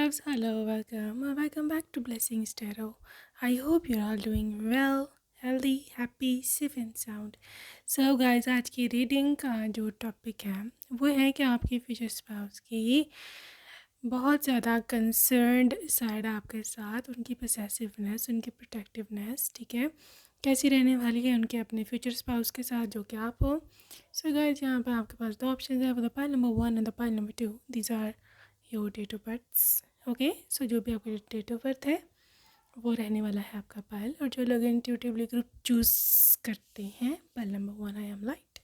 loves, hello, welcome, or welcome back to Blessings Tarot. I hope you're all doing well, healthy, happy, safe and sound. So guys, आज की reading का जो topic है वो है कि आपकी फ्यूचर स्पाउस की बहुत ज़्यादा कंसर्न्ड साइड आपके साथ, उनकी पोसेसिवनेस, उनकी प्रोटेक्टिवनेस, ठीक है, कैसी रहने वाली है उनके अपने फ्यूचर स्पाउस के साथ जो कि आप हो. सो गाइस, यहाँ पे आपके पास दो ऑप्शन है, the pile number 1 and the pile number 2. These are your date of births. Okay, so जो भी आपका डेट ऑफ बर्थ है वो रहने वाला है आपका पायल. और जो लोग इंट्यूटिवली ग्रुप चूज़ करते हैं, pile number 1 I am light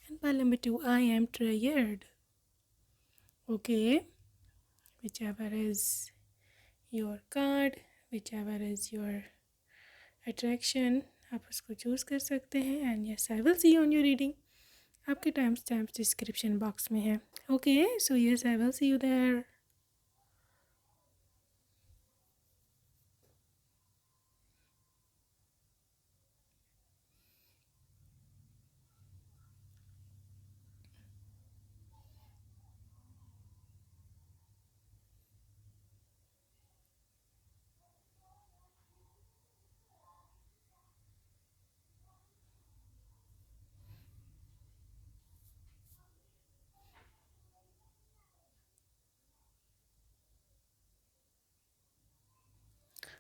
and pile number 2 I am tired. Okay, whichever is your card, whichever is your attraction, आप उसको चूज़ कर सकते हैं. And yes, I will see on your reading. आपके time stamp description box में है. Okay, so yes, I will see you there.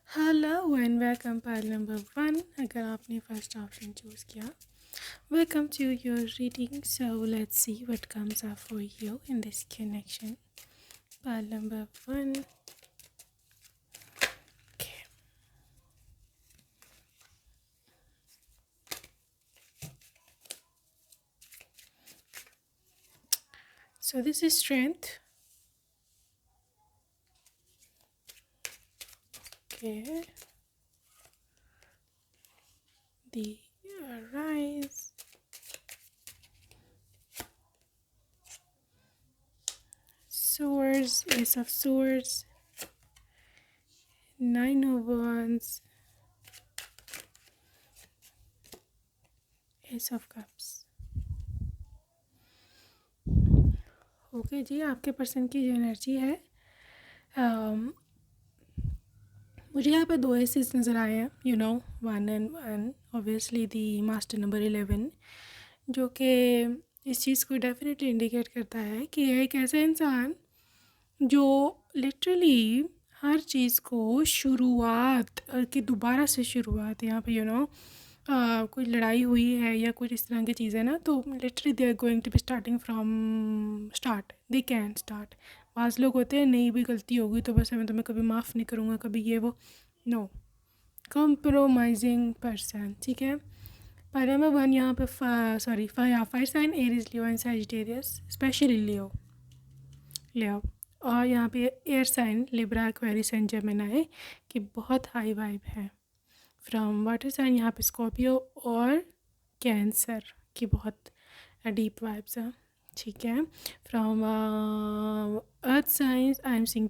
Hello and welcome pile number 1. अगर आपने फर्स्ट ऑप्शन चूज़ किया, welcome to your reading. So let's see what comes up for you in this connection. Pile number 1. Okay. So this is strength. Okay. The rise. Swords, Ace of Swords, Nine of Wands, Ace of Cups. Okay जी, आपके person की जो energy है, मुझे यहाँ पे दो assess नज़र आए हैं. You know, 1 and 1 obviously the master number 11, जो कि इस चीज़ को डेफिनेटली इंडिकेट करता है कि एक ऐसा इंसान जो लिटरली हर चीज़ को शुरुआत की दोबारा से शुरुआत, यहाँ पे कोई लड़ाई हुई है या कुछ इस तरह की चीज़ें ना, तो literally they are going to be starting from start. They can start. बाज़ लोग होते हैं, नहीं भी गलती होगी तो बस मैं तुम्हें कभी माफ़ नहीं करूँगा, कभी ये वो. नो, कंप्रोमाइजिंग पर्सन, ठीक है. पाइल नंबर 1 यहाँ पे fire sign Aries, Leo and Sagittarius, specially Leo. और यहाँ पे air sign Libra, Aquarius and Gemini की बहुत हाई वाइब है. फ्रॉम वाटर साइन यहाँ पे स्कॉर्पियो और कैंसर की बहुत डीप वाइब्स हैं, ठीक है. फ्रॉम अर्थ साइंस I am seeing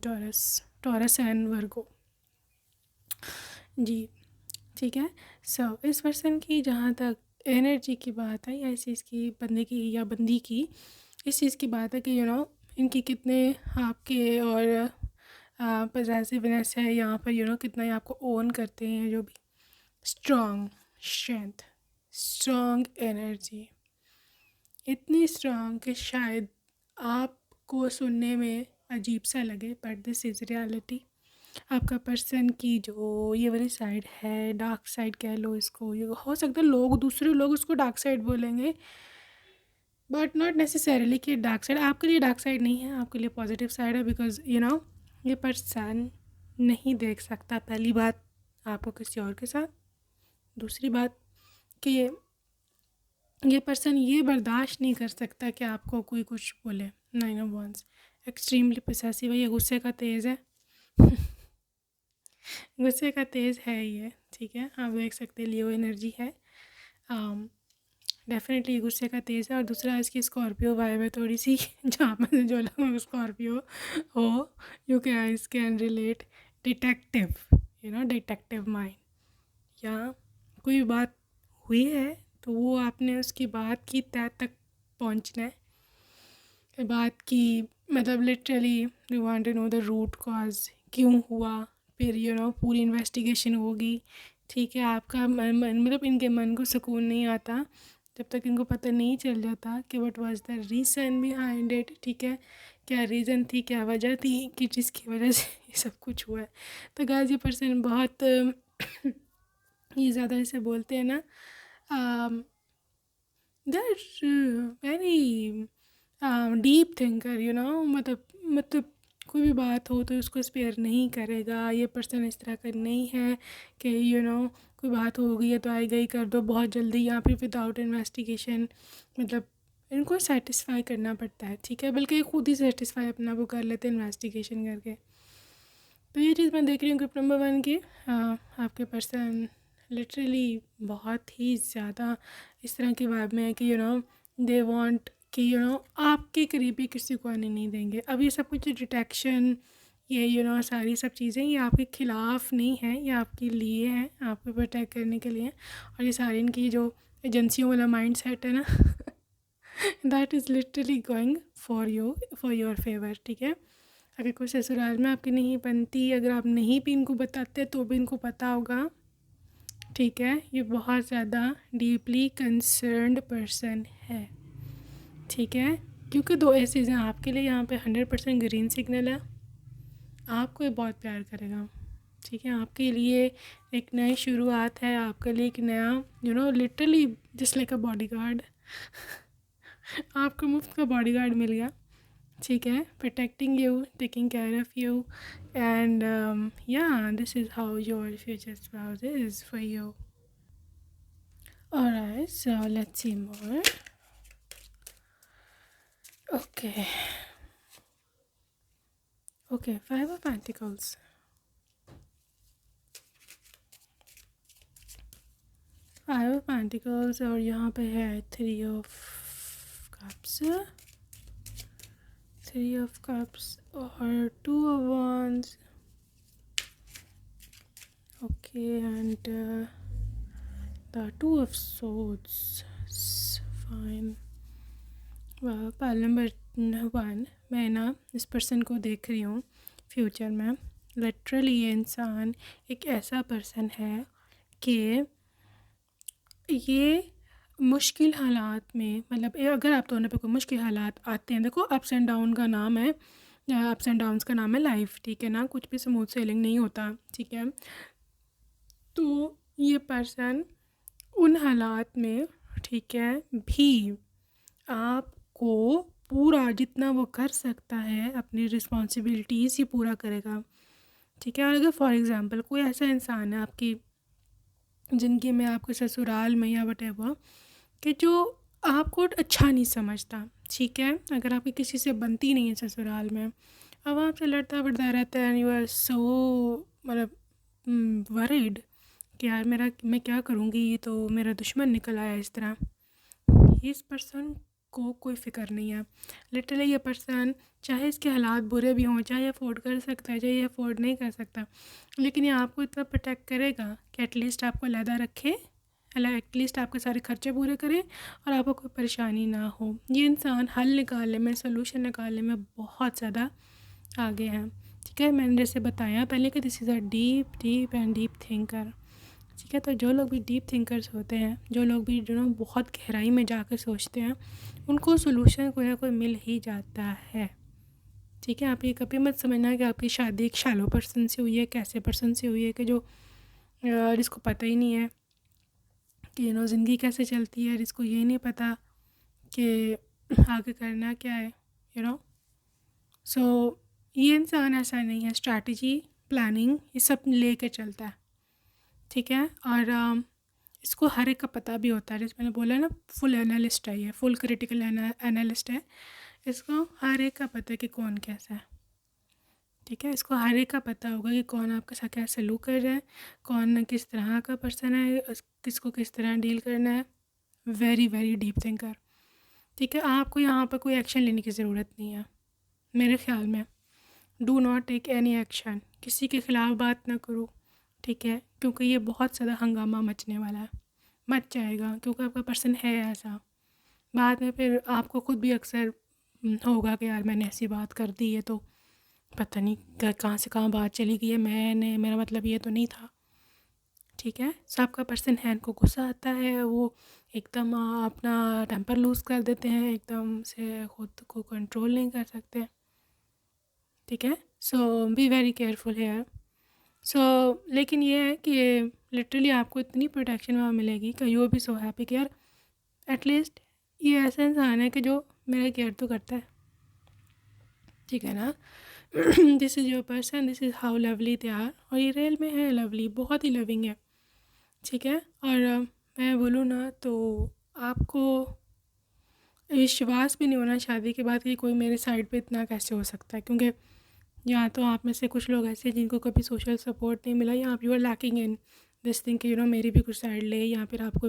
Taurus and Virgo जी, ठीक है. सो इस पर्सन की जहाँ तक एनर्जी की बात है या इस चीज़ की बंदे की या बंदी की इस चीज़ की बात है कि इनकी कितने आपके और पॉजिटिवनेस है यहाँ पर, कितना ही आपको ओन करते हैं. जो भी स्ट्रॉन्ग स्ट्रेंथ, स्ट्रॉन्ग एनर्जी, इतनी स्ट्रॉन्ग कि शायद आपको सुनने में अजीब सा लगे, बट दिस इज़ रियलिटी. आपका पर्सन की जो ये वाली साइड है, डार्क साइड कह लो इसको, ये हो सकता है दूसरे लोग उसको डार्क साइड बोलेंगे, बट नॉट नेसेसरीली कि डार्क साइड आपके लिए डार्क साइड नहीं है, आपके लिए पॉजिटिव साइड है. बिकॉज ये पर्सन नहीं देख सकता, पहली बात, आपको किसी और के साथ. दूसरी बात कि ये पर्सन ये बर्दाश्त नहीं कर सकता कि आपको कोई कुछ बोले. 9 ऑफ वंस, एक्सट्रीमली पोसेसिव है, ये गुस्से का तेज़ है. गुस्से का तेज़ है ये, ठीक है. आप देख सकते हैं लियो एनर्जी है, डेफिनेटली गुस्से का तेज़ है. और दूसरा, इसकी स्कॉर्पियो वाइब है थोड़ी सी. जहाँ पर जो लोग स्कॉर्पियो हो, you can relate. Detective, detective mind, या कोई बात हुई है तो वो आपने उसकी बात की तह तक पहुंचना है. बात की मतलब literally we want to know the root cause, क्यों हुआ, फिर पूरी इन्वेस्टिगेशन होगी। ठीक है, आपका मतलब इनके मन को सुकून नहीं आता जब तक इनको पता नहीं चल जाता कि what was the reason behind it. ठीक है, क्या रीज़न थी, क्या वजह थी कि जिसकी वजह से ये सब कुछ हुआ है। तो गाइस ये पर्सन बहुत ये ज़्यादा इसे बोलते हैं ना, they are very deep thinker, मतलब कोई भी बात हो तो उसको स्पेयर नहीं करेगा। ये पर्सन इस तरह का नहीं है कि कोई बात हो गई है तो आई गई कर दो बहुत जल्दी, या फिर विदाउट इन्वेस्टिगेशन। मतलब इनको सेटिस्फाई करना पड़ता है। ठीक है, बल्कि ये खुद ही सेटिस्फाई अपना वो कर लेते हैं इन्वेस्टिगेशन करके। तो ये चीज़ मैं देख रही हूँ ग्रुप नंबर 1 की। आपके पर्सन लिटरली बहुत ही ज़्यादा इस तरह की वाइब में है कि दे वांट कि आपके करीबी किसी को आने नहीं देंगे। अब ये सब कुछ डिटेक्शन, ये सारी सब चीज़ें ये आपके ख़िलाफ़ नहीं है, ये आपके लिए हैं, आपको प्रोटेक्ट करने के लिए। और ये सारी इनकी जो एजेंसियों वाला माइंड सेट है ना that is literally going for you, for your favour. ठीक है, अगर कोई ससुराल में आपकी नहीं बनती, अगर आप नहीं भी इनको बताते तो भी इनको पता होगा। ठीक है, ये बहुत ज़्यादा डीपली कंसर्न्ड पर्सन है। ठीक है, क्योंकि दो ऐसी चीज़ें आपके लिए यहाँ पे 100% ग्रीन सिग्नल है। आपको ये बहुत प्यार करेगा। ठीक है, आपके लिए एक नई शुरुआत है, आपके लिए एक नया लिटरली जस्ट लाइक अ बॉडीगार्ड आपको मुफ्त का बॉडीगार्ड मिल गया। ठीक है, protecting you, taking care of you, and this is how your future spouse is for you. Alright, so let's see more. Okay. Okay, 5 of Pentacles. 5 of Pentacles और यहाँ पे है 3 of Cups, 3 of Cups और 2 of Wands. Okay, and the 2 of Swords. Fine. well, पहले number 1 मैं ना इस person को देख रही हूँ फ्यूचर में। लिटरली ये इंसान एक ऐसा पर्सन है कि ये मुश्किल हालात में, मतलब अगर आप दोनों पे कोई मुश्किल हालात आते हैं, देखो अप्स एंड डाउन का नाम है, अप्स एंड डाउन्स का नाम है लाइफ। ठीक है ना, कुछ भी स्मूथ सेलिंग नहीं होता। ठीक है, तो ये पर्सन उन हालात में, ठीक है, भी आपको पूरा जितना वो कर सकता है अपनी रिस्पॉन्सिबिलिटीज़ ही पूरा करेगा। ठीक है, और अगर फॉर एग्ज़ाम्पल कोई ऐसा इंसान है आपकी ज़िंदगी में, आपके ससुराल में या वटेवर, कि जो आपको अच्छा नहीं समझता। ठीक है, अगर आपकी किसी से बनती नहीं है ससुराल में, अब आपसे लड़ता बढ़ता रहता है, यू आर सो मतलब वरीड कि यार मैं क्या करूँगी, ये तो मेरा दुश्मन निकल आया इस तरह। इस पर्सन को कोई फ़िक्र नहीं है। लिटरली ये पर्सन चाहे इसके हालात बुरे भी हों, चाहे अफोर्ड कर सकता है, चाहे ये अफोर्ड नहीं कर सकता, लेकिन ये आपको इतना प्रोटेक्ट करेगा कि एटलीस्ट आपको अलहदा रखे, एटलीस्ट आपके सारे खर्चे पूरे करे और आपको कोई परेशानी ना हो। ये इंसान हल निकालने में, सोल्यूशन निकालने में बहुत ज़्यादा आगे है। ठीक है, मैंने जैसे बताया पहले कि this is a deep and deep thinker. ठीक है, तो जो लोग भी डीप थिंकर्स होते हैं, जो लोग भी बहुत गहराई में जाकर सोचते हैं, उनको सोल्यूशन कोई ना कोई मिल ही जाता है। ठीक है, आप ये कभी मत समझना कि आपकी शादी एक शैलो पर्सन से हुई है, कैसे पर्सन से हुई है कि जो जिसको पता ही नहीं है कि ज़िंदगी कैसे चलती है, जिसको ये नहीं पता कि आगे करना क्या है। सो ये इंसान ऐसा नहीं है, स्ट्रैटेजी, प्लानिंग ये सब ले कर चलता है। ठीक है, और इसको हर एक का पता भी होता है। जैसे मैंने बोला ना, फुल एनालिस्ट है, ये फुल क्रिटिकल एनालिस्ट है। इसको हर एक का पता है कि कौन कैसा है। ठीक है, इसको हर एक का पता होगा कि कौन आपके साथ क्या सलूक कर रहा है, कौन किस तरह का पर्सन है, किसको किस तरह डील करना है। Very very deep thinker. ठीक है, आपको यहाँ पर कोई एक्शन लेने की ज़रूरत नहीं है मेरे ख्याल में। Do not take any action, किसी के ख़िलाफ़ बात ना करो। ठीक है, क्योंकि ये बहुत ज़्यादा हंगामा मचने वाला है, मच जाएगा, क्योंकि आपका पर्सन है ऐसा। बाद में फिर आपको खुद भी अक्सर होगा कि यार मैंने ऐसी बात कर दी है तो पता नहीं कहाँ से कहाँ बात चली गई है, मेरा मतलब ये तो नहीं था। ठीक है, सबका पर्सन है, इनको गुस्सा आता है, वो एकदम अपना टेम्पर लूज़ कर देते हैं, एकदम से खुद को कंट्रोल नहीं कर सकते। ठीक है, सो बी वेरी केयरफुल हेयर। सो लेकिन ये है कि लिटरली आपको इतनी प्रोटेक्शन वहाँ मिलेगी कि you will be so happy कि यार एटलीस्ट ये ऐसा इंसान है कि जो मेरा केयर तो करता है। ठीक है ना। This is your person, this is how lovely they are. और ये रियल में है लवली, बहुत ही लविंग है। ठीक है, और मैं बोलूँ ना तो आपको विश्वास भी नहीं होना शादी के बाद कि कोई मेरे साइड पे इतना कैसे हो सकता है, क्योंकि या तो आप में से कुछ लोग ऐसे हैं जिनको कभी सोशल सपोर्ट नहीं मिला, या आप you are lacking in this thing कि यू नो मेरी भी कुछ साइड ले, या फिर आपको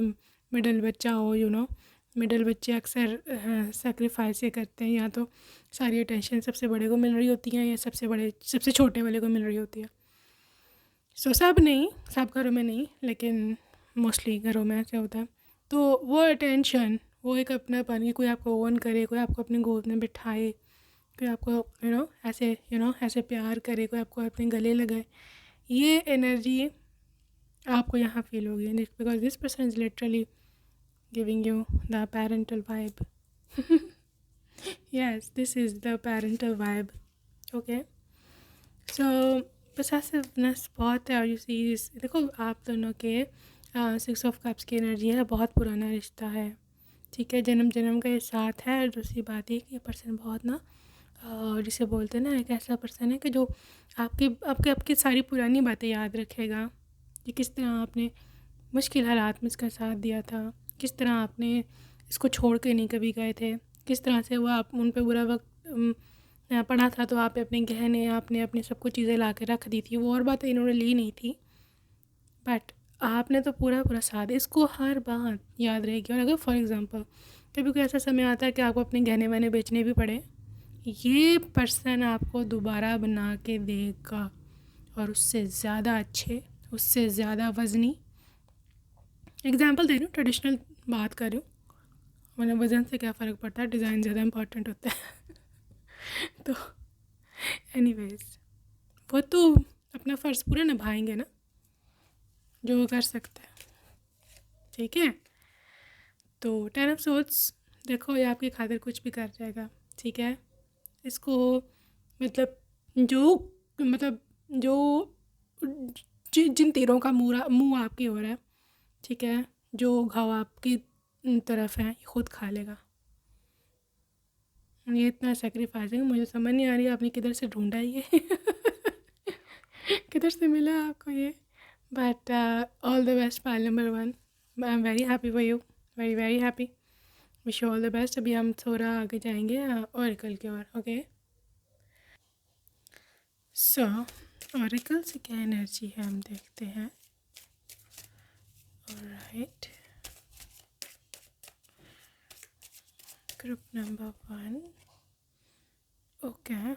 मिडल बच्चा हो, यू नो मिडल बच्चे अक्सर सेक्रीफाइस ये करते हैं, या तो सारी अटेंशन सबसे बड़े को मिल रही होती है या सबसे छोटे वाले को मिल रही होती है। सो सब नहीं, सब घरों में नहीं, लेकिन मोस्टली घरों में ऐसे होता है। तो वो अटेंशन, वो एक अपनापन कि कोई आपको ओन करे, कोई आपको अपने गोद में बिठाए, कोई आपको ऐसे प्यार करे, कोई आपको अपने गले लगाए, ये एनर्जी आपको यहाँ फील होगी because this person is literally giving you the parental vibe. Yes, this is the parental vibe. Okay, so possessiveness बहुत है। और यू सी देखो आप दोनों के 6 ऑफ कप्स की एनर्जी है, बहुत पुराना रिश्ता है। ठीक है, जन्म जन्म का ये साथ है। और दूसरी बात ये कि ये पर्सन बहुत ना जिसे बोलते हैं ना, एक ऐसा पर्सन है कि जो आपकी सारी पुरानी बातें याद रखेगा, कि किस तरह आपने मुश्किल हालात में इसका साथ दिया था, किस तरह आपने इसको छोड़ के नहीं कभी गए थे, किस तरह से वो आप उन पे बुरा वक्त पड़ा था तो आप अपने गहने, आपने अपनी सब कुछ चीज़ें ला के रख दी थी। वो और बातें इन्होंने ली नहीं थी, बट आपने तो पूरा साथ, इसको हर बात याद रहेगी। और अगर फॉर एग्ज़ाम्पल कभी कोई ऐसा समय आता है कि आपको अपने गहने वहने बेचने भी पड़े, ये पर्सन आपको दोबारा बना के देगा, और उससे ज़्यादा अच्छे, उससे ज़्यादा वज़नी। एग्ज़ाम्पल दे रही हूँ, ट्रेडिशनल बात कर रही हूँ, मतलब वज़न से क्या फ़र्क पड़ता है, डिज़ाइन ज़्यादा इम्पॉर्टेंट होता है। तो एनीवेज, वो तो अपना फ़र्ज़ पूरा निभाएंगे ना, जो वो कर सकते हैं। ठीक है, तो 10 ऑफ सोर्ड्स देखो, ये आपकी खातिर कुछ भी कर जाएगा। ठीक है, इसको मतलब जो जिन तीरों का मुंह आपकी ओर है, ठीक है, जो घाव आपकी तरफ है, ये खुद खा लेगा। ये इतना सेक्रीफाइसिंग, मुझे समझ नहीं आ रही आपने किधर से ढूंढा ये। किधर से मिला आपको ये। But all the best pile number 1, I am very happy for you, very very happy, wish you all the best. अभी हम थोड़ा आगे जाएंगे ऑरिकल की ओर। ओके, सो ऑरिकल से क्या एनर्जी है हम देखते हैं। Alright, group number 1, okay,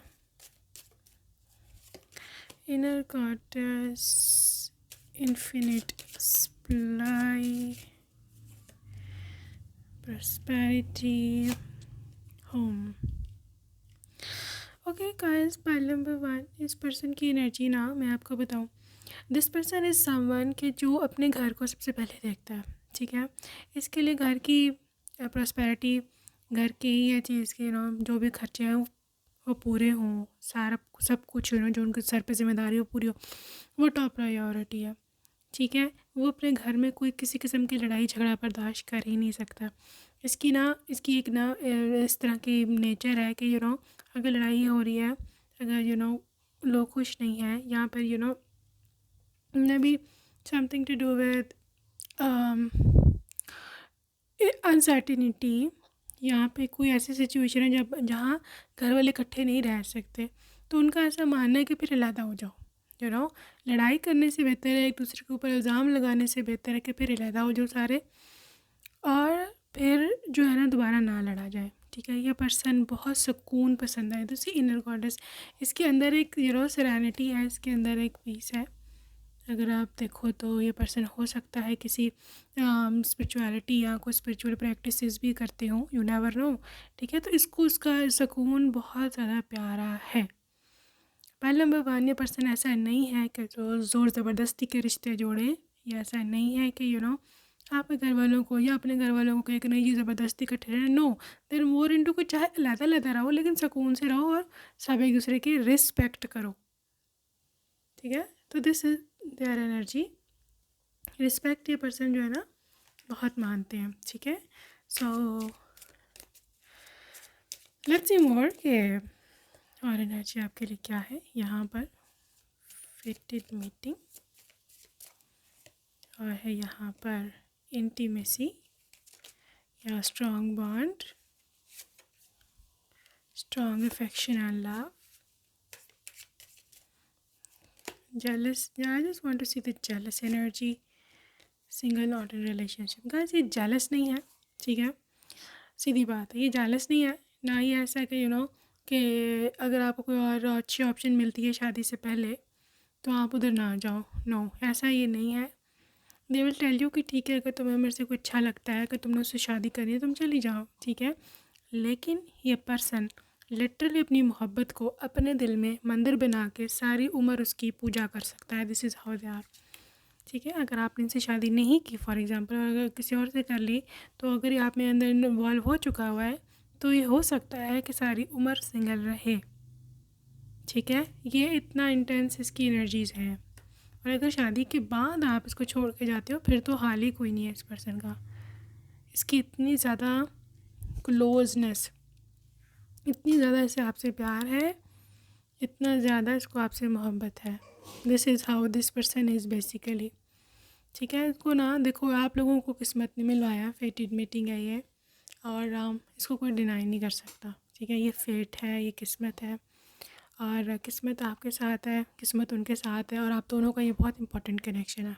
inner goddess, infinite supply, prosperity, home. Okay guys, pile number 1, इस पर्सन की एनर्जी ना मैं आपको बताऊं, दिस पर्सन इज़ समवन के जो अपने घर को सबसे पहले देखता है। ठीक है, इसके लिए घर की प्रॉस्पेरिटी, घर की ये चीज़ की जो भी खर्चे हैं वो पूरे हों, सारा सब कुछ जो उनके सर पे जिम्मेदारी हो पूरी हो, वो टॉप प्रायोरिटी है। ठीक है, वो अपने घर में कोई किसी किस्म की लड़ाई झगड़ा बर्दाश्त कर ही नहीं सकता। इसकी एक इस तरह की नेचर है कि अगर लड़ाई हो रही है, अगर लोग खुश नहीं हैं, यहाँ पर maybe something to do with uncertainty, यहाँ पे कोई ऐसी सिचुएशन है जहाँ घर वाले इकट्ठे नहीं रह सकते, तो उनका ऐसा मानना है कि फिर अलग हो जाओ। लड़ाई करने से बेहतर है, एक दूसरे के ऊपर इल्ज़ाम लगाने से बेहतर है कि फिर अलग हो जाओ सारे, और फिर जो है ना दोबारा ना लड़ा जाए। ठीक है, ये पर्सन बहुत सुकून पसंद है। दूसरी इनर गॉडेस, इसके अंदर एक सेरेनिटी है, इसके अंदर एक पीस है, अगर आप देखो तो ये पर्सन हो सकता है किसी स्पिरिचुअलिटी या कोई स्पिरिचुअल प्रैक्टिसेस भी करते हों, यू नेवर नो। ठीक है, तो इसको उसका सुकून बहुत ज़्यादा प्यारा है। पहले नंबर वन, ये पर्सन ऐसा नहीं है कि जो ज़ोर ज़बरदस्ती के रिश्ते जोड़े, या ऐसा नहीं है कि आप घर वालों को या अपने घर वालों को एक नई ज़बरदस्ती इकट्ठे रहना। नो, देर मोर इंटू को चाहे लहदा लहदा रहो लेकिन सुकून से रहो और सब एक दूसरे की रिस्पेक्ट करो। ठीक है, तो this is their energy. Respect ये पर्सन जो है ना बहुत मानते हैं। ठीक है, सो लेट्स सी मोर के और एनर्जी आपके लिए क्या है यहाँ पर। फेटेड मीटिंग, और है यहाँ पर इंटीमेसी या strong bond, strong affection and love, jealous, yeah, I just want to see the jealous energy, single not in relationship। guys ये jealous नहीं है, ठीक है, सीधी बात है, ये jealous नहीं है। ना ही ऐसा कि कि अगर आपको कोई और अच्छी ऑप्शन मिलती है शादी से पहले तो आप उधर ना जाओ। नो, ऐसा ये नहीं है। दे विल टेल यू कि ठीक है, अगर तुम्हें मेरे से कोई अच्छा लगता है, अगर तुमने उससे शादी करनी है तुम चली जाओ। ठीक है, लेकिन ये पर्सन लिटरली अपनी मोहब्बत को अपने दिल में मंदिर बना के सारी उम्र उसकी पूजा कर सकता है। This is how they are. ठीक है, अगर आपने इनसे शादी नहीं की फॉर एग्जांपल, अगर किसी और से कर ली, तो अगर ये आप में अंदर इन्वॉल्व हो चुका हुआ है तो ये हो सकता है कि सारी उम्र सिंगल रहे। ठीक है, ये इतना इंटेंस इसकी एनर्जीज़ हैं। और अगर शादी के बाद आप इसको छोड़ के जाते हो फिर तो हाल ही कोई नहीं है इस पर्सन का। इसकी इतनी ज़्यादा क्लोजनेस, इतनी ज़्यादा इसे आपसे प्यार है, इतना ज़्यादा इसको आपसे मोहब्बत है। This is how this person is basically. ठीक है, इसको ना देखो, आप लोगों को किस्मत ने मिलवाया, फेटेड मीटिंग है ये, और इसको कोई डिनाई नहीं कर सकता। ठीक है, ये फेट है, ये किस्मत है, और किस्मत आपके साथ है, किस्मत उनके साथ है, और आप दोनों का ये बहुत इंपॉर्टेंट कनेक्शन है।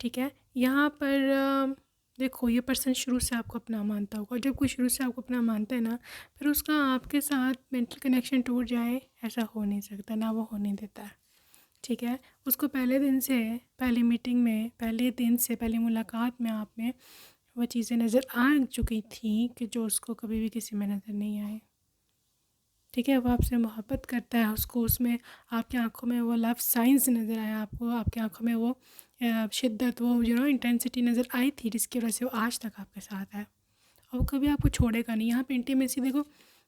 ठीक है, यहाँ पर देखो, ये पर्सन शुरू से आपको अपना मानता होगा, और जब कोई शुरू से आपको अपना मानता है ना, फिर उसका आपके साथ मेंटल कनेक्शन टूट जाए ऐसा हो नहीं सकता, ना वो होने देता है। ठीक है, उसको पहले दिन से, पहली मीटिंग में, पहले दिन से, पहली मुलाकात में आप में वो चीज़ें नज़र आ चुकी थी कि जो उसको कभी भी किसी में नज़र नहीं आए। ठीक है, वो आपसे मोहब्बत करता है, उसको उसमें आपकी आंखों में वो लव साइंस नज़र आया, आपको आपकी आंखों में वो शिद्दत, वो इंटेंसिटी नज़र आई थी, जिसकी वजह से वो आज तक आपके साथ है और वो कभी आपको छोड़ेगा नहीं। यहाँ पे इंटीमेसी देखो,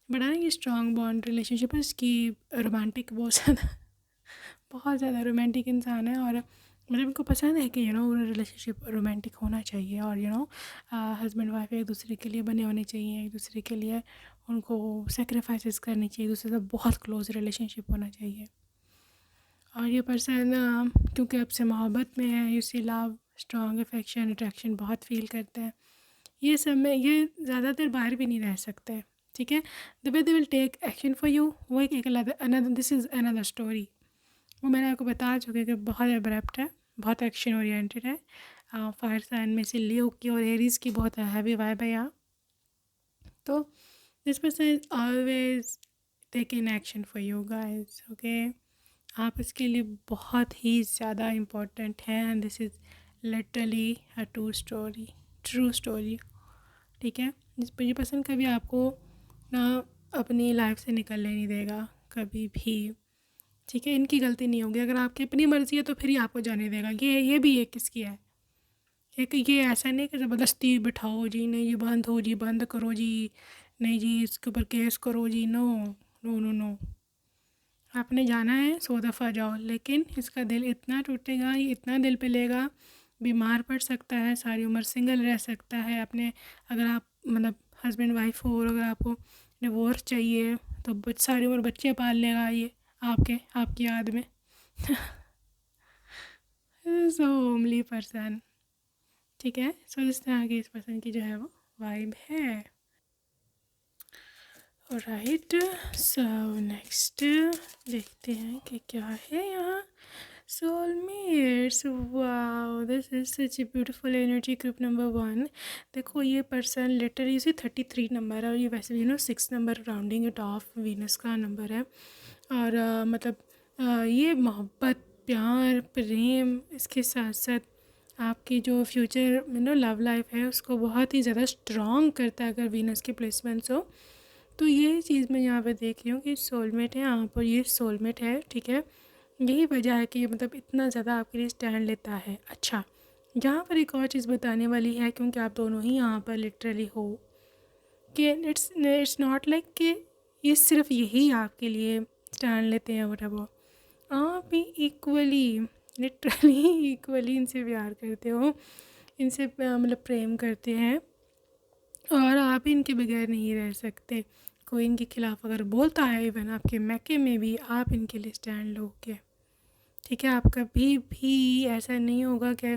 बड़ा ना ये स्ट्रॉन्ग बॉन्ड रिलेशनशिप है इसकी, रोमांटिक बहुत ज़्यादा रोमांटिक इंसान है, और मतलब इनको पसंद है कि रिलेशनशिप रोमांटिक होना चाहिए, और हस्बैंड वाइफ एक दूसरे के लिए बने होने चाहिए, एक दूसरे के लिए उनको सेक्रीफाइसेस करनी चाहिए, एक दूसरे से बहुत क्लोज रिलेशनशिप होना चाहिए। और ये पर्सन क्योंकि आपसे मोहब्बत में है, you see love, strong affection, attraction बहुत फील करते हैं, ये सब में ये ज़्यादा देर बाहर भी नहीं रह सकते। ठीक है, the way they will take action for you, वो एक another, this is another story. वो मैंने आपको बता चुके कि बहुत एब्रप्ट है, बहुत एक्शन ओरिएंटेड है। फायर साइन में से लियो की और एरीज की बहुत हैवी वाइब है यहाँ। तो this person is always taking action for you guys. Okay, आप इसके लिए बहुत ही ज़्यादा इम्पोर्टेंट हैं, and this is literally a true story. ठीक है, जिस पर ये पर्सन कभी आपको ना अपनी लाइफ से निकलने नहीं देगा कभी भी। ठीक है, इनकी गलती नहीं होगी, अगर आपकी अपनी मर्ज़ी है तो फिर ही आपको जाने देगा। ये भी एक किसकी है, एक ये ऐसा नहीं कि ज़बरदस्ती बिठाओ जी, नहीं जी बंद हो जी, बंद करो जी, नहीं जी इसके ऊपर केस करो जी। नो नो नो नो, आपने जाना है 100 दफ़ा जाओ, लेकिन इसका दिल इतना टूटेगा, ये इतना दिल पे लेगा, बीमार पड़ सकता है, सारी उम्र सिंगल रह सकता है। अपने अगर आप मतलब हस्बैंड वाइफ हो और अगर आपको डिवोर्स चाहिए तो सारी उम्र बच्चे पाल लेगा ये आपकी याद में। सो होमली पर्सन। ठीक है, सो इस तरह की इस पर्सन की जो है वो वाइब है। राइट, सो नेक्स्ट देखते हैं कि क्या है यहाँ। Soulmates, wow, this is such a beautiful energy. Group number 1, देखो ये पर्सन लिटरली इसे 33 नंबर है, और ये वैसे 6 number rounding it of Venus का नंबर है, और मतलब ये मोहब्बत, प्यार प्रेम, इसके साथ साथ आपकी जो फ्यूचर लव लाइफ है उसको बहुत ही ज़्यादा स्ट्रॉन्ग करता है अगर वीनस की प्लेसमेंट्स हो। तो ये चीज़ मैं यहाँ पे देख रही हूँ कि सोलमेट है यहाँ पर, ये सोलमेट है, ठीक है। यही वजह है कि मतलब इतना ज़्यादा आपके लिए स्टैंड लेता है। अच्छा, यहाँ पर एक और चीज़ बताने वाली है, क्योंकि आप दोनों ही यहाँ पर लिटरली हो कि इट्स नॉट लाइक कि ये सिर्फ यही आपके लिए स्टैंड लेते हैं वट, आप भी इक्वली लिटरली इक्वली इनसे प्यार करते हो, इनसे मतलब प्रेम करते हैं, और आप इनके बगैर नहीं रह सकते। कोई इनके खिलाफ़ अगर बोलता है, इवन आपके मैके में भी, आप इनके लिए स्टैंड लोगे, ठीक है। आप कभी भी ऐसा नहीं होगा कि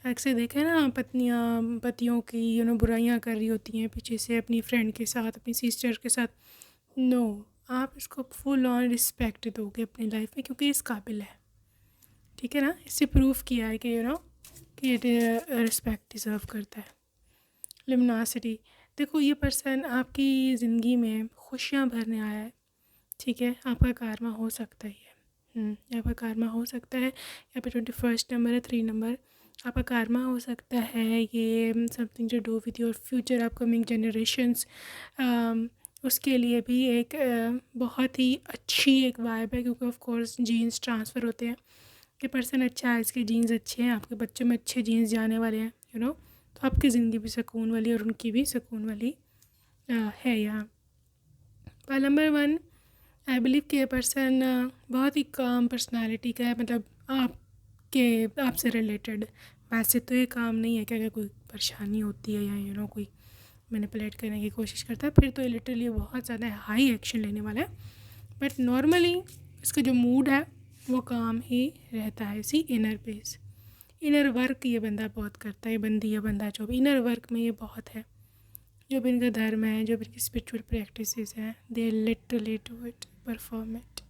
अक्सर देखें ना, पत्नियां पतियों की बुराइयां कर रही होती हैं पीछे से अपनी फ्रेंड के साथ, अपनी सिस्टर के साथ। नो, आप इसको फुल ऑन रिस्पेक्ट दोगे अपनी लाइफ में, क्योंकि इस काबिल है, ठीक है ना। इससे प्रूफ किया है कि कि ये रिस्पेक्ट डिज़र्व करता है। लिमिनासिटी, देखो ये पर्सन आपकी ज़िंदगी में खुशियाँ भरने आया है, ठीक है। आपका कारमा हो सकता है, आपका कारमा हो सकता है। यहाँ पे 21 नंबर है, 3 नंबर, आपका कारमा हो सकता है। ये समथिंग जो do with your future upcoming generations, उसके लिए भी एक बहुत ही अच्छी एक वाइब है, क्योंकि ऑफ कोर्स जीन्स ट्रांसफ़र होते हैं। ये पर्सन अच्छा है, इसके जीन्स अच्छे हैं, आपके बच्चों में अच्छे जीन्स जाने वाले हैं, तो आपकी ज़िंदगी भी सुकून वाली और उनकी भी सुकून वाली है। यहाँ पर नंबर 1, आई बिलीव कि ये पर्सन बहुत ही काम पर्सनालिटी का है, मतलब आपसे रिलेटेड। वैसे तो ये काम नहीं है कि अगर कोई परेशानी होती है या कोई मैनिपुलेट करने की कोशिश करता है, फिर तो ये लिटरली बहुत ज़्यादा हाई एक्शन लेने वाला है। बट नॉर्मली इसका जो मूड है वो काम ही रहता है। इसी इनर पीस, इनर वर्क ये बंदा बहुत करता है, ये बंदी ये बंदा जो भी इनर वर्क में ये बहुत है। जो भी इनका धर्म है, जो भी इनकी स्पिरिचुअल प्रैक्टिसेस हैं, they literally do it, perform it,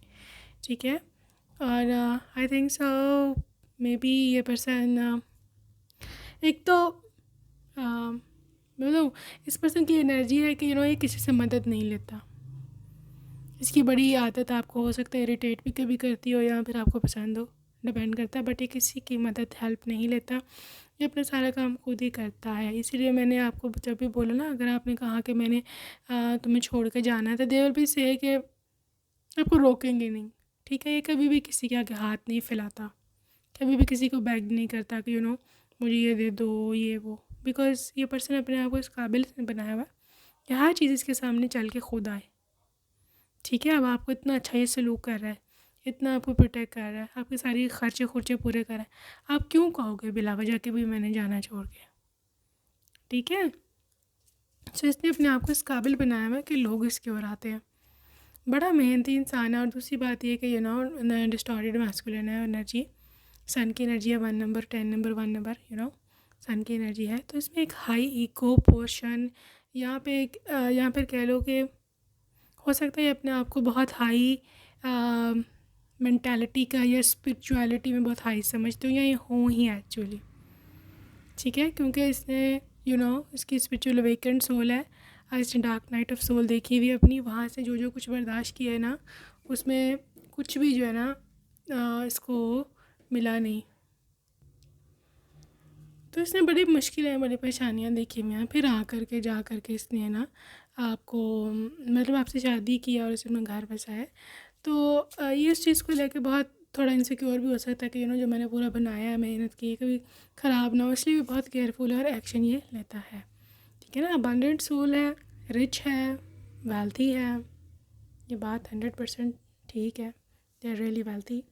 ठीक है। और I think so may be ये पर्सन एक तो मतलब इस पर्सन की एनर्जी है कि ये किसी से मदद नहीं लेता। इसकी बड़ी आदत आपको हो सकता है इरिटेट भी कभी करती हो या फिर आपको पसंद हो, डिपेंड करता है। बट ये किसी की मदद हेल्प नहीं लेता, ये अपना सारा काम खुद ही करता है। इसीलिए मैंने आपको जब भी बोला ना, अगर आपने कहा कि मैंने तुम्हें छोड़ के जाना है, तो दे विल बी से कि आपको रोकेंगे नहीं, ठीक है। ये कभी भी किसी के आगे हाथ नहीं फैलाता, कभी भी किसी को बैग नहीं करता कि मुझे ये दे दो ये वो, बिकॉज ये पर्सन अपने आप को इस काबिल बनाया हुआ है कि हर चीज़ इसके सामने चल के खुद आए, ठीक है। अब आपको इतना अच्छा ये सलूक कर रहा है, इतना आपको प्रोटेक्ट कर रहा है, आपके सारे खर्चे खुर्चे पूरे कर रहा है, आप क्यों कहोगे बिला वजह के भी मैंने जाना छोड़ के, ठीक है। सो इसने अपने आप को इस काबिल बनाया हुआ है कि लोग इसकी ओर आते हैं। बड़ा मेहनती इंसान है। और दूसरी बात ये कि डिस्टॉर्टेड मैस्कुलिन है एनर्जी, सन की एनर्जी है 1 नंबर, 10 नंबर, 1 नंबर, सन की एनर्जी है। तो इसमें एक हाई ईगो पोर्शन यहाँ पे एक यहाँ पर कह लो कि हो सकता है अपने आप को बहुत हाई मेंटालिटी का या स्पिरिचुअलिटी में बहुत हाई समझते हो, या ये हो ही एक्चुअली, ठीक है। क्योंकि इसने इसकी स्पिरिचुअल अवेकेंड सोल है, इसने डार्क नाइट ऑफ सोल देखी हुई अपनी, वहाँ से जो जो कुछ बर्दाश्त किया है ना, उसमें कुछ भी जो है ना इसको मिला नहीं। तो इसने बड़ी मुश्किलें बड़ी परेशानियाँ देखी हुई हैं, फिर जा कर के इसने है ना आपको मतलब आपसे शादी की और इसे अपना घर बसाया। तो ये इस चीज़ को लेके बहुत थोड़ा इनसिक्योर भी हो सकता है कि जो मैंने पूरा बनाया है, मेहनत की, कभी ख़राब ना हो, इसलिए भी बहुत केयरफुल है और एक्शन ये लेता है, ठीक है ना। अबंडेंट सोल है, रिच है, वेल्थी है, ये बात 100% ठीक है, दे आर रियली वेल्थी,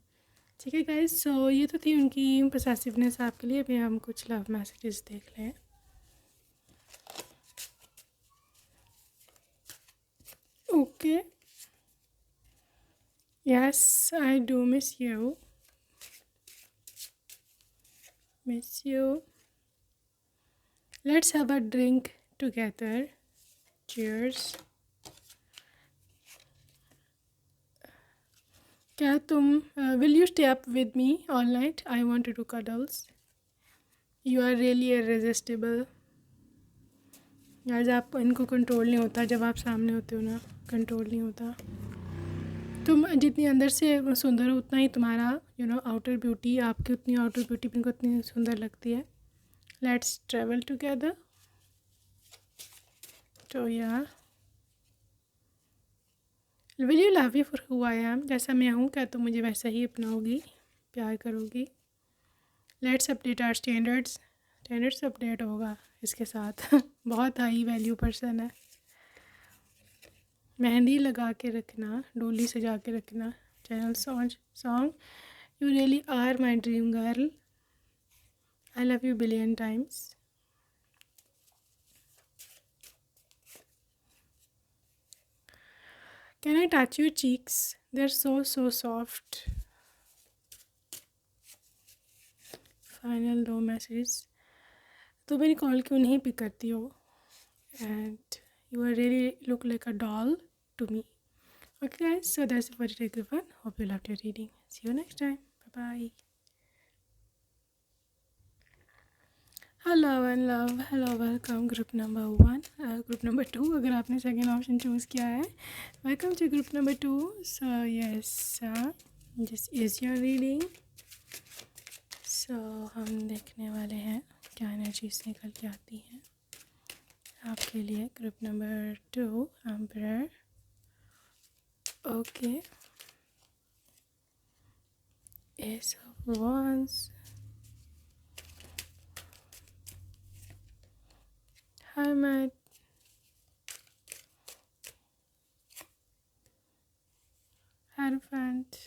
ठीक है गाइस। सो ये तो थी उनकी पोसेसिवनेस आपके लिए। अभी हम कुछ लव मैसेजेस देख लें। Okay, yes, I do miss you. Miss you. Let's have a drink together. Cheers. क्या तुम will you stay up with me all night? I want to do cuddles. You are really irresistible. यार आप इनको control नहीं होता, जब आप सामने होते हो ना कंट्रोल नहीं होता। तुम जितनी अंदर से सुंदर हो उतना ही तुम्हारा आउटर ब्यूटी, आपकी उतनी आउटर ब्यूटी भी उतनी सुंदर लगती है. Let's travel together. तो यार, will you love you for who I am? जैसा मैं हूँ क्या तुम मुझे वैसा ही अपनाओगी, प्यार करोगी? Let's update our standards update होगा इसके साथ. बहुत हाई वैल्यू पर्सन है. मेहंदी लगा के रखना, डोली सजा के रखना. Channel song. You really are my dream girl. I love you billion times. Can I touch your cheeks? They are so soft. Final 2 message. तो मेरी कॉल क्यों नहीं पिक करती हो? And you are really look like a doll to me. Okay guys, so that's it for today group 1. Hope you loved your reading. See you next time. Bye bye. Hello, welcome group number 1. Group number 2 अगर आपने second option choose किया है, welcome to group number 2. So yes, this is your reading. So हम देखने वाले हैं क्या energies निकल के आती हैं आपके लिए. Group number 2, emperor. Okay, S of wands, hermit, hierophant,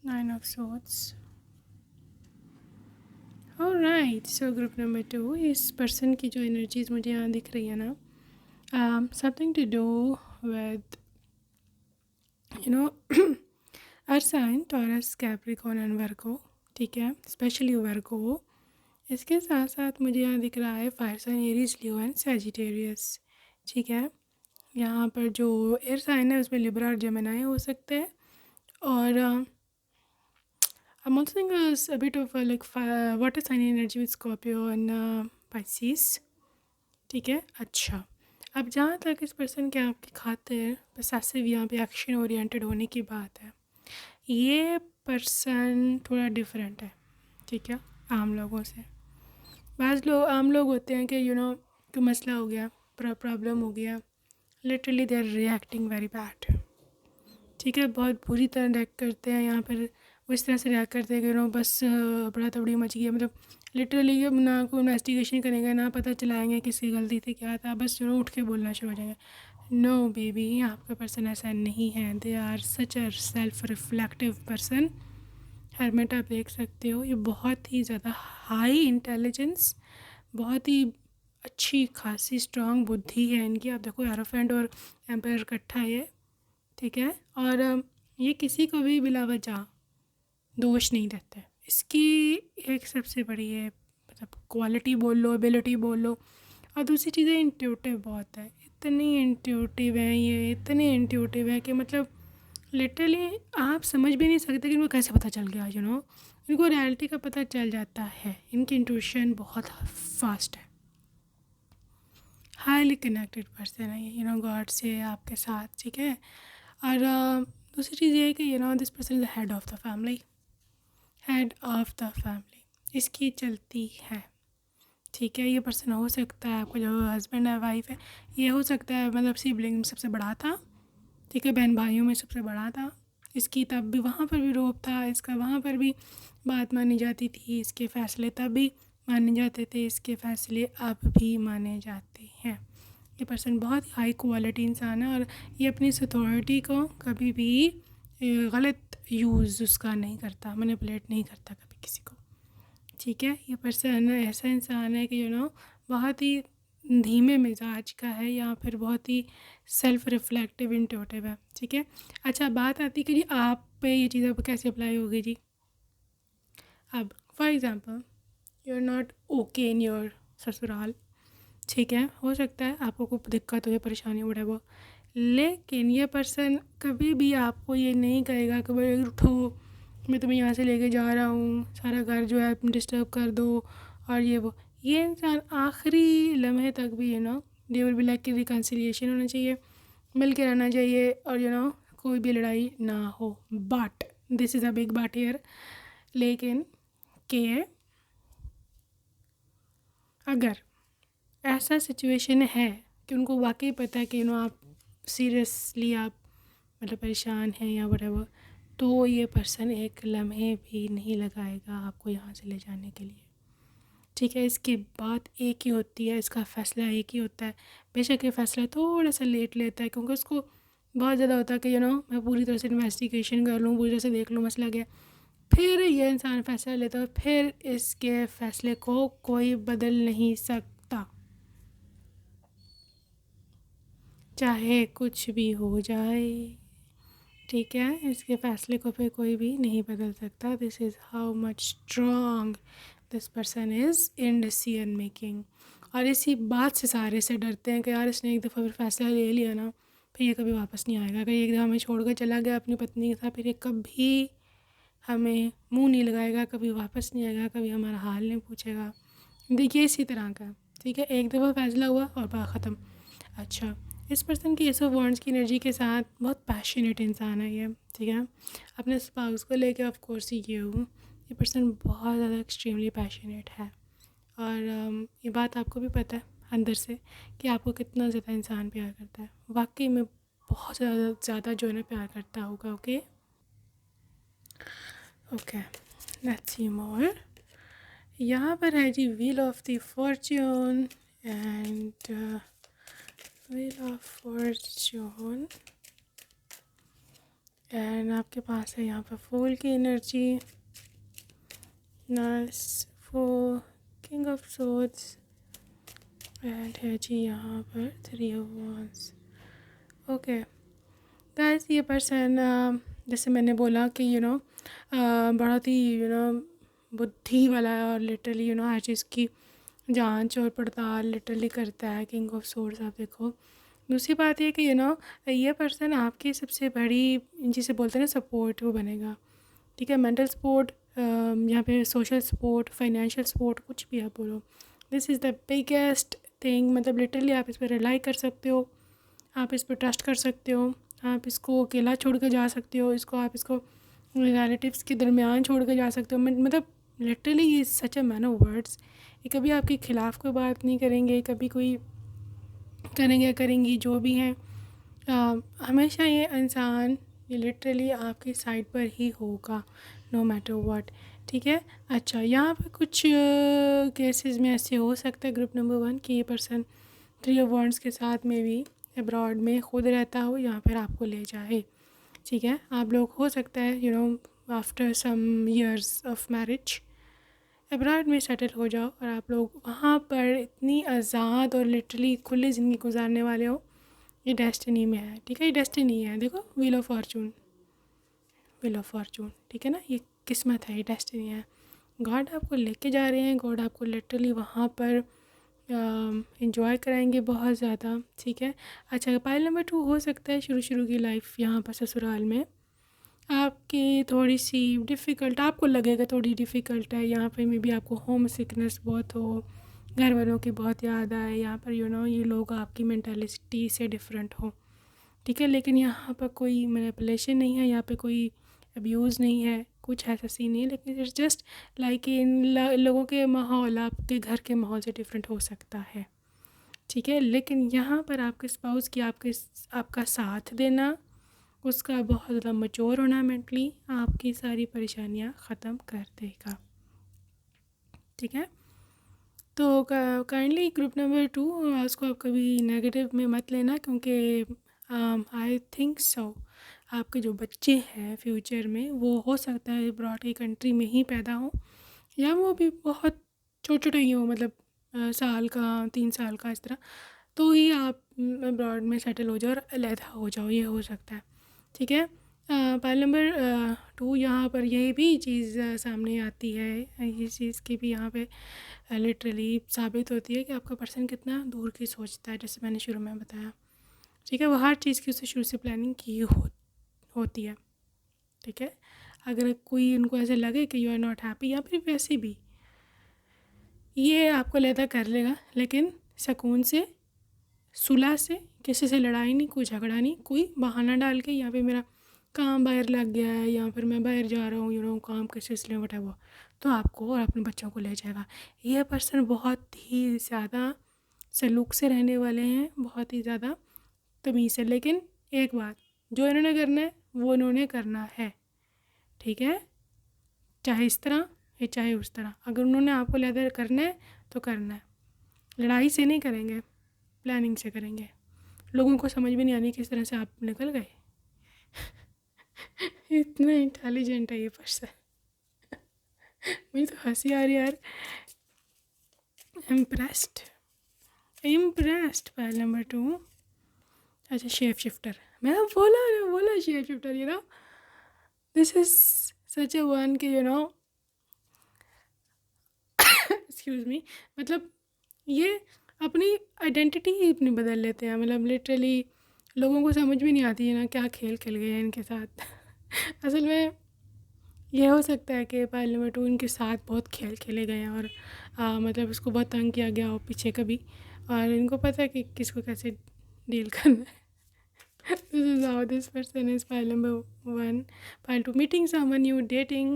9 of swords. Alright, so group number 2, इस पर्सन की जो एनर्जीज मुझे यहाँ दिख रही है ना, something to do with earth sign, Taurus, Capricorn and Virgo. ठीक है, स्पेशली वर्गो. इसके साथ साथ मुझे यहाँ दिख रहा है fire sign, Aries, Leo and Sagittarius. ठीक है, यहाँ पर जो एयर साइन है उसमें लिब्रा और जेमिनी हो सकते हैं. और I'm also thinking a bit of like water sign energy with Scorpio and Pisces. ठीक है, अच्छा. अब जहाँ तक इस पर्सन के आपकी खातिर पसेसिव यहाँ पे एक्शन ओरिएंटेड होने की बात है, ये पर्सन थोड़ा डिफरेंट है. ठीक है, आम लोगों से. आम लोग होते हैं कि कोई मसला हो गया, प्रॉब्लम हो गया, literally they are reacting very bad. ठीक है, बहुत बुरी तरह रिएक्ट करते हैं. यहाँ पर वो इस तरह से रिएक्ट करते हैं कि बस बड़ा तबड़ी मच गया. मतलब लिटरली ना कोई इन्वेस्टिगेशन करेंगे, ना पता चलाएंगे किसकी गलती थी, क्या था, बस उठ के बोलना शुरू हो जाएंगे. नो बेबी, आपका पर्सन ऐसा नहीं है. They are such a self reflective person. Hermit आप देख सकते हो, ये बहुत ही ज़्यादा हाई इंटेलिजेंस, बहुत ही अच्छी खासी स्ट्रॉन्ग बुद्धि है इनकी. आप देखो, एरोफेंट और एम्पायर इकट्ठा है. ठीक है, और ये किसी को भी बिला वजह दोष नहीं देते. इसकी एक सबसे बड़ी है, मतलब क्वालिटी बोल लो, एबिलिटी बोल लो. और दूसरी चीज़ें इंट्यूटिव बहुत है. इतनी इंट्यूटिव है ये, इतनी इंट्यूटिव है कि मतलब लिटरली आप समझ भी नहीं सकते कि इनको कैसे पता चल गया. इनको रियलिटी का पता चल जाता है. इनकी इंट्यूशन बहुत फास्ट है. हाईली कनेक्टेड पर्सन है ये, गॉड से आपके साथ. ठीक है, और दूसरी चीज़ ये है कि this person is the head of the family. इसकी चलती है. ठीक है, ये पर्सन हो सकता है आपको जो हस्बैंड है, वाइफ है, ये हो सकता है मतलब सिबलिंग में सबसे बड़ा था. ठीक है, बहन भाइयों में सबसे बड़ा था. इसकी तब भी वहाँ पर भी रोब था, इसका वहाँ पर भी बात मानी जाती थी. इसके फ़ैसले तब भी माने जाते थे, इसके फ़ैसले अब भी माने जाते हैं. ये पर्सन बहुत हाई क्वालिटी इंसान है और ये अपनी अथॉरिटी को कभी भी गलत यूज़ उसका नहीं करता, मैनिपुलेट नहीं करता कभी किसी को. ठीक है, ये पर्सन ऐसा इंसान है कि बहुत ही धीमे मिजाज का है या फिर बहुत ही सेल्फ रिफ्लेक्टिव, इंट्यूटिव है. ठीक है, अच्छा, बात आती है कि जी आप पे ये चीज़ अब कैसे अप्लाई होगी जी. अब for example, you are not okay in your sasural. ठीक है, हो सकता है आपको कोई दिक्कत हो या परेशानी हो वो, लेकिन ये पर्सन कभी भी आपको ये नहीं कहेगा कि भाई उठो, मैं तुम्हें यहाँ से लेके जा रहा हूँ, सारा घर जो है डिस्टर्ब कर दो और ये वो. ये इंसान आखिरी लम्हे तक भी दे विल बी लाइक कि रिकन्सिलिएशन होना चाहिए, मिल के रहना चाहिए, और कोई भी लड़ाई ना हो। But this is a big but here, लेकिन के अगर ऐसा सिचुएशन है कि उनको वाकई पता है कि आप सीरियसली आप मतलब परेशान हैं या व्हाटएवर, तो ये पर्सन एक लम्हे भी नहीं लगाएगा आपको यहाँ से ले जाने के लिए। ठीक है, इसकी बात एक ही होती है, इसका फ़ैसला एक ही होता है। बेशक ये फ़ैसला थोड़ा सा लेट लेता है, क्योंकि उसको बहुत ज़्यादा होता है कि मैं पूरी तरह से इन्वेस्टिगेशन कर लूँ, पूरी तरह से देख लूँ मसला क्या है। फिर ये इंसान फ़ैसला लेता है, फिर इसके फ़ैसले को कोई बदल नहीं सकता, चाहे कुछ भी हो जाए। ठीक है, इसके फ़ैसले को फिर कोई भी नहीं बदल सकता। This is how much strong this person is in decision making. और इसी बात से सारे से डरते हैं कि यार इसने एक दफ़ा फिर फ़ैसला ले लिया ना, फिर ये कभी वापस नहीं आएगा। अगर एक दफ़ा हमें छोड़ कर चला गया अपनी पत्नी के साथ, फिर ये कभी हमें मुंह नहीं लगाएगा, कभी वापस नहीं आएगा, कभी हमारा हाल नहीं पूछेगा। देखिए इसी तरह का, ठीक है, एक दफ़ा फ़ैसला हुआ और बात ख़त्म। अच्छा, इस पर्सन की एस ऑफ वांड्स की एनर्जी के साथ बहुत पैशनेट इंसान है ये, ठीक है। अपने स्पाउस को लेके ऑफ कोर्स ये पर्सन बहुत ज़्यादा एक्सट्रीमली पैशनेट है। और ये बात आपको भी पता है अंदर से कि आपको कितना ज़्यादा इंसान प्यार करता है। वाकई में बहुत ज़्यादा जो है ना प्यार करता होगा। Okay okay, let's see more. यहाँ पर है जी wheel of the fortune and wheel of fortune and आपके पास है यहाँ पर फूल की energy, nice, for king of swords and है जी यहाँ पर 3 ऑफ वांड्स। ओके गाइस, ये पर्सन जैसे मैंने बोला कि बहुत ही बुद्धि वाला है, और लिटरली हर चीज़ की जांच और पड़ताल लिटरली करता है। किंग ऑफ सोर्ड्स आप देखो। दूसरी बात ये कि ये पर्सन आपकी सबसे बड़ी जिसे बोलते हैं ना सपोर्ट, वो बनेगा। ठीक है, मेंटल सपोर्ट, यहाँ पे सोशल सपोर्ट, फाइनेंशियल सपोर्ट, कुछ भी आप बोलो, this is the biggest thing. मतलब लिटरली आप इस पर रिलाई कर सकते हो, आप इस पर ट्रस्ट कर सकते हो, आप इसको अकेला छोड़ कर जा सकते हो, इसको रिलेटिव्स के दरमियान छोड़ कर जा सकते हो। मतलब लिटरली ये सच अ मैन ऑफ वर्ड्स। ये कभी आपके ख़िलाफ़ कोई बात नहीं करेंगे, कभी कोई करेंगी जो भी हैं, हमेशा ये इंसान ये लिटरली आपकी साइड पर ही होगा, नो मैटर व्हाट। ठीक है। अच्छा, यहाँ पर कुछ केसेस में ऐसे हो सकता है, ग्रुप नंबर 1, कि ये पर्सन 3 ऑफ वांड्स के साथ में भी अब्रॉड में खुद रहता हो या फिर आपको ले जाए। ठीक है, आप लोग हो सकता है after some years of marriage abroad में सेटल हो जाओ, और आप लोग वहाँ पर इतनी आज़ाद और लिटरली खुली ज़िंदगी गुजारने वाले हो। ये डेस्टिनी में है। ठीक है, ये डेस्टिनी है। देखो, व्हील ऑफ फॉर्चून, ठीक है ना, ये किस्मत है, ये डेस्टिनी है। गॉड आपको लेके जा रहे हैं, गॉड आपको लिटरली वहाँ पर इंजॉय कराएंगे बहुत ज़्यादा। ठीक है। अच्छा, पाइल नंबर 2 हो सकता है शुरू की लाइफ यहाँ पर ससुराल में आपकी थोड़ी सी डिफ़िकल्ट, आपको लगेगा थोड़ी डिफ़िकल्ट है। यहाँ पे मे बी आपको होम सिकनेस बहुत हो, घर वालों की बहुत याद आए, यहाँ पर ये लोग आपकी मेंटालिटी से डिफरेंट हो। ठीक है, लेकिन यहाँ पर कोई मैनिपुलेशन नहीं है, यहाँ पे कोई अब्यूज़ नहीं है, कुछ ऐसा सीन नहीं है, लेकिन इट्स जस्ट लाइक इन लोगों के माहौल आपके घर के माहौल से डिफरेंट हो सकता है। ठीक है, लेकिन यहाँ पर आपके स्पाउस की आपका साथ देना, उसका बहुत ज़्यादा मैच्योर होना मेंटली आपकी सारी परेशानियाँ ख़त्म कर देगा। ठीक है, तो काइंडली ग्रुप नंबर 2 उसको आप कभी नेगेटिव में मत लेना, क्योंकि आई थिंक सो आपके जो बच्चे हैं फ्यूचर में वो हो सकता है अब्रॉड की कंट्री में ही पैदा हो, या वो भी बहुत छोटे ही हो, मतलब साल का 3 साल का इस तरह, तो ही आप अब्रॉड में सेटल हो जाओ और अलहदा हो जाओ, ये हो सकता है। ठीक है, पाइल नंबर 2 यहाँ पर यही भी चीज़ सामने आती है। ये चीज़ की भी यहाँ पे लिटरली साबित होती है कि आपका पर्सन कितना दूर की सोचता है, जैसे मैंने शुरू में बताया। ठीक है, वो हर चीज़ की उससे शुरू से प्लानिंग की होती है। ठीक है, अगर कोई उनको ऐसे लगे कि यू आर नॉट हैप्पी, या फिर वैसे भी ये आपको लहदा कर लेगा, लेकिन सुकून से, सुलह से, किसी से लड़ाई नहीं, कोई झगड़ा नहीं, कोई बहाना डाल के या फिर मेरा काम बाहर लग गया है या फिर मैं बाहर जा रहा हूँ काम के सिलसिले में वट तो आपको और अपने बच्चों को ले जाएगा। ये पर्सन बहुत ही ज़्यादा सलूक से रहने वाले हैं, बहुत ही ज़्यादा तमीज़ से। लेकिन एक बात, जो इन्होंने करना है वो इन्होंने करना है, ठीक है, चाहे इस तरह या चाहे उस तरह। अगर उन्होंने आपको लेदर करना है तो करना है, लड़ाई से नहीं करेंगे, प्लानिंग से करेंगे। लोगों को समझ भी नहीं आनी किस तरह से आप निकल गए। इतना इंटेलिजेंट है ये पर्सन। मुझे तो हंसी आ रही यार। Impressed impressed. फाइल नंबर 2, अच्छा शेप शिफ्टर। मैं बोला shape shifter, this is such A one कि एक्सक्यूज मी, मतलब ये अपनी आइडेंटिटी ही अपनी बदल लेते हैं। मतलब लिटरली लोगों को समझ भी नहीं आती है ना क्या खेल खेल गए हैं इनके साथ। असल में ये हो सकता है कि फाइल नंबर 2 इनके साथ बहुत खेल खेले गए हैं और मतलब इसको बहुत तंग किया गया हो पीछे कभी, और इनको पता है कि किसको कैसे डील करना है। This is how this person is. File number 1. File 2, meeting someone new, dating,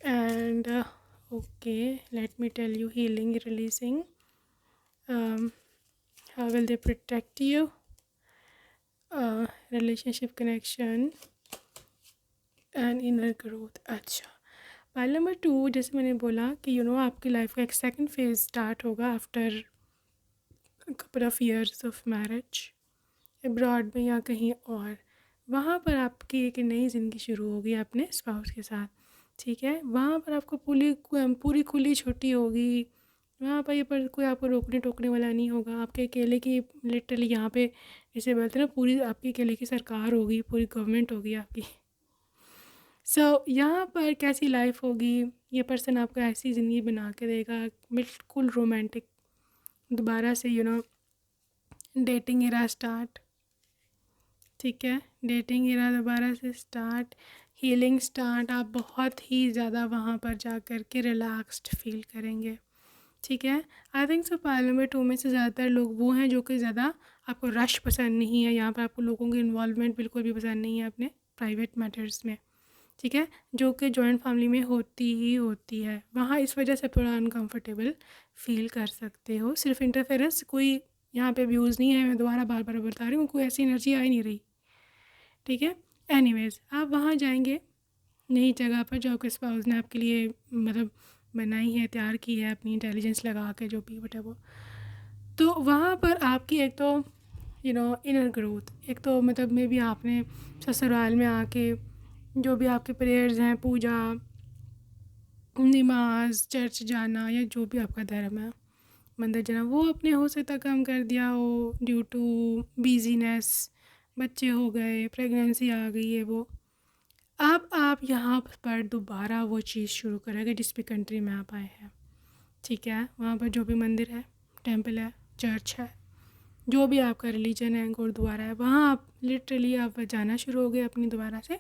and okay, let me tell you, healing, releasing, how will they protect you, relationship connection and inner growth. अच्छा, file number 2, जैसे मैंने बोला कि आपकी life का एक second phase start होगा after couple of years of marriage, abroad में या कहीं और। वहाँ पर आपकी एक नई ज़िंदगी शुरू होगी अपने स्पाउस के साथ, ठीक है। वहाँ पर आपको पूरी खुली छुट्टी होगी। वहाँ पर ये पर कोई आपको रोकने टोकने वाला नहीं होगा। आपके अकेले की लिटरली यहाँ पे जैसे बोलते हैं ना, पूरी आपकी अकेले की सरकार होगी, पूरी गवर्नमेंट होगी आपकी। यहाँ पर कैसी लाइफ होगी, ये पर्सन आपको ऐसी ज़िंदगी बना के देगा, बिल्कुल रोमांटिक। दोबारा से डेटिंग एरा स्टार्ट, ठीक है, डेटिंग एरा दोबारा से स्टार्ट, हीलिंग स्टार्ट। आप बहुत ही ज़्यादा वहाँ पर जा कर के रिलैक्स्ड फील करेंगे, ठीक है। I think so file number 2 में से ज़्यादातर लोग वो हैं जो कि ज़्यादा आपको रश पसंद नहीं है। यहाँ पर आपको लोगों की इन्वॉल्वमेंट बिल्कुल भी पसंद नहीं है अपने प्राइवेट मैटर्स में, ठीक है, जो कि जॉइंट फैमिली में होती ही होती है। वहाँ इस वजह से थोड़ा अनकंफर्टेबल फील कर सकते हो। सिर्फ इंटरफेरेंस, कोई यहाँ पे व्यूज़ नहीं है, मैं दोबारा बार बार बता रही हूँ, कोई ऐसी एनर्जी आ ही नहीं रही, ठीक है। एनीवेज, आप वहाँ जाएंगे नई जगह पर जो आपके स्पाउस ने आपके लिए मतलब बनाई है, तैयार की है अपनी इंटेलिजेंस लगा के, जो भी वट वो। तो वहाँ पर आपकी एक तो इनर ग्रोथ, एक तो मतलब मे भी आपने ससुराल में आके जो भी आपके प्रेयर्स हैं, पूजा, नमाज, चर्च जाना या जो भी आपका धर्म है, मंदिर जाना, वो अपने हो सकता कम कर दिया हो ड्यू टू बिजीनेस, बच्चे हो गए, प्रेगनेंसी आ गई है वो। अब आप यहाँ पर दोबारा वो चीज़ शुरू करेंगे जिस भी कंट्री में आप आए हैं, ठीक है। वहाँ पर जो भी मंदिर है, टेंपल है, चर्च है, जो भी आपका रिलीजन है, गुरुद्वारा है, वहाँ आप लिटरली आप जाना शुरू हो गए, अपनी दोबारा से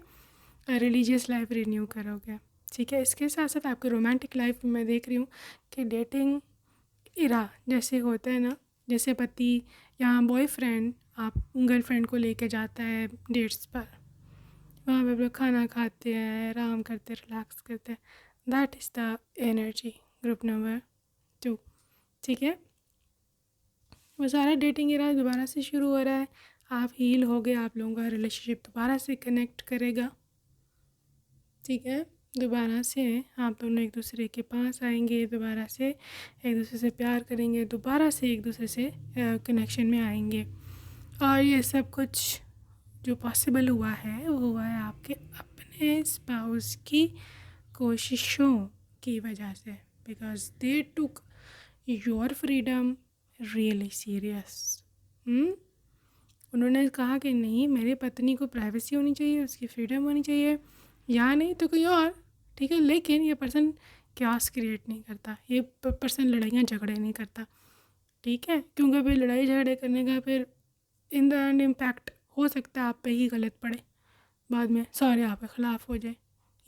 रिलीजियस लाइफ रिन्यू करोगे, ठीक है। इसके साथ साथ आपकी रोमांटिक लाइफ में मैं देख रही हूँ कि डेटिंग इरा जैसे होता है ना, जैसे पति या बॉयफ्रेंड आप गर्लफ्रेंड को लेके जाता है डेट्स पर, वहाँ पे लोग खाना खाते हैं, आराम करते, रिलैक्स करते हैं, that is the energy group number 2, ठीक है। वो सारा डेटिंग एरा दोबारा से शुरू हो रहा है, आप हील हो गए, आप लोगों का रिलेशनशिप दोबारा से कनेक्ट करेगा, ठीक है। दोबारा से आप दोनों एक दूसरे के पास आएंगे, दोबारा से एक दूसरे से प्यार करेंगे, दोबारा से एक दूसरे से कनेक्शन में आएंगे। और ये सब कुछ जो पॉसिबल हुआ है वो हुआ है आपके अपने स्पाउस की कोशिशों की वजह से, because they took your freedom really serious. उन्होंने कहा कि नहीं, मेरी पत्नी को प्राइवेसी होनी चाहिए, उसकी फ्रीडम होनी चाहिए, या नहीं तो कोई और, ठीक है। लेकिन ये पर्सन क्यास क्रिएट नहीं करता, ये पर्सन लड़ाइयाँ झगड़े नहीं करता, ठीक है, क्योंकि फिर लड़ाई झगड़े करने का फिर इन द एंड इम्पैक्ट हो सकता है आप पे ही गलत पड़े, बाद में सारे आपके ख़िलाफ़ हो जाए।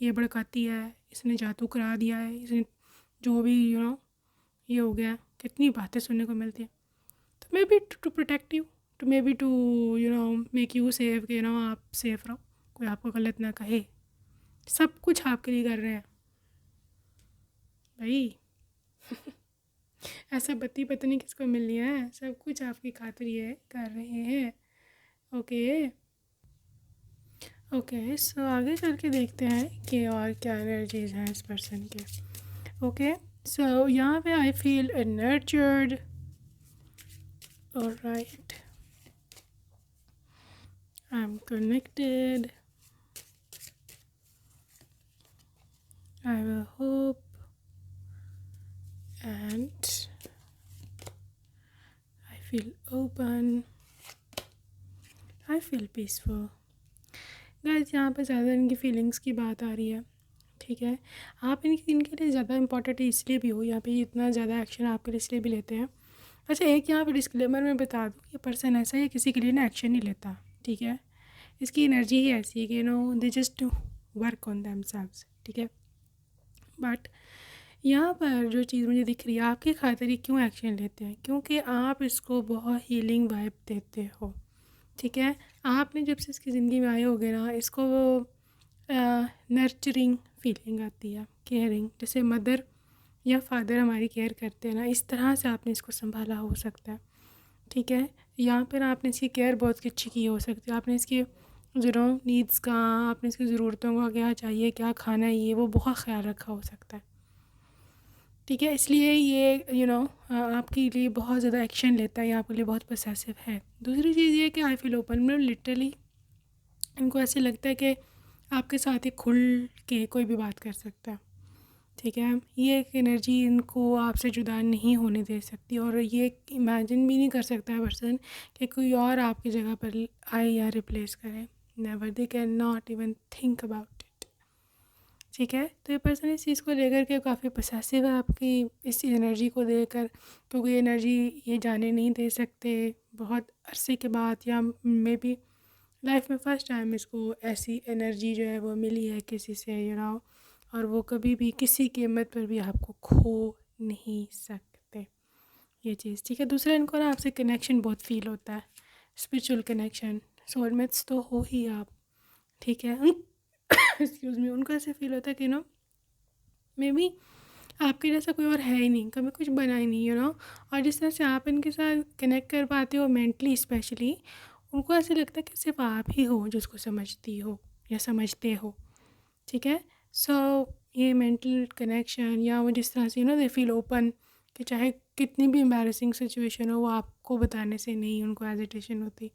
ये भड़काती है, इसने जादू करा दिया है, इसने जो भी ये हो गया, कितनी बातें सुनने को मिलती हैं। तो maybe to protect you, to maybe to make you safe, कि आप सेफ रहो, कोई आपको गलत ना कहे। सब कुछ आपके लिए कर रहे हैं भाई। ऐसा पति पत्नी किसको मिलनी है, सब कुछ आपकी खातिर ये कर रहे हैं। ओके ओके, सो आगे चल के देखते हैं कि और क्या एनर्जीज हैं इस पर्सन के। ओके, सो यहाँ पे I feel nurtured, alright, I am connected, I will hope, and I feel open, I feel peaceful. Guys यहाँ पर ज़्यादा इनकी फीलिंग्स की बात आ रही है, ठीक है। आप इनके लिए ज़्यादा इंपॉर्टेंट इसलिए भी हो, यहाँ पे इतना ज़्यादा एक्शन आपके लिए इसलिए भी लेते हैं। अच्छा, एक यहाँ पे डिस्क्लेमर में बता दूँ, ये पर्सन ऐसा है किसी के लिए ना एक्शन नहीं लेता, ठीक है। इसकी एनर्जी ही ऐसी है कि they just work on themselves, ठीक है। बट यहाँ पर जो चीज़ मुझे दिख रही है, आपकी खातिर क्यों एक्शन लेते हैं, क्योंकि आप इसको बहुत हीलिंग वाइब देते हो, ठीक है। आपने जब से इसकी ज़िंदगी में आए होगे ना, इसको नर्चरिंग फीलिंग आती है, केयरिंग, जैसे मदर या फादर हमारी केयर करते हैं ना, इस तरह से आपने इसको संभाला हो सकता है, ठीक है। यहाँ पर आपने इसकी केयर बहुत अच्छी की हो सकती है, आपने इसकी नीड्स का, आपने इसकी ज़रूरतों का, क्या चाहिए, क्या खाना है, ये वो बहुत ख्याल रखा हो सकता है, ठीक है। इसलिए ये आपके लिए बहुत ज़्यादा एक्शन लेता है, ये आपके लिए बहुत पोसेसिव है। दूसरी चीज़ ये कि आई फील ओपन, मतलब लिटरली इनको ऐसे लगता है कि आपके साथ ही खुल के कोई भी बात कर सकता है, ठीक है। ये एक एनर्जी इनको आपसे जुदा नहीं होने दे सकती, और ये इमेजिन भी नहीं कर सकता है पर्सन कि कोई और आपकी जगह पर आए या रिप्लेस करे। Never, they can not even think about it, ठीक है। तो ये पर्सन इस चीज़ को लेकर के काफ़ी पोसेसिव है आपकी इस एनर्जी को देकर, क्योंकि ये एनर्जी ये जाने नहीं दे सकते बहुत अरसे के बाद, या मे बी लाइफ में फ़र्स्ट टाइम इसको ऐसी एनर्जी जो है वो मिली है किसी से, और वो कभी भी किसी कीमत पर भी आपको खो नहीं सकते, ये चीज़, ठीक है। दूसरा, इनको ना आपसे कनेक्शन बहुत फील होता है, स्पिरिचुअल कनेक्शन, सोलमेट्स तो हो ही आप, ठीक है। एक्सक्यूज़ मी, उनको ऐसे फील होता है कि मे बी आपके जैसा कोई और है ही नहीं, कभी कुछ बना ही नहीं, और जिस तरह से आप इनके साथ कनेक्ट कर पाते हो मेंटली स्पेशली, उनको ऐसे लगता है कि सिर्फ आप ही हो जो उसको समझती हो या समझते हो, ठीक है। सो ये मेंटल कनेक्शन, या वो जिस तरह से दे फील ओपन, कि चाहे कितनी भी एम्बैरेसिंग सिचुएशन हो, वो आपको बताने से नहीं उनको एजिटेशन होती।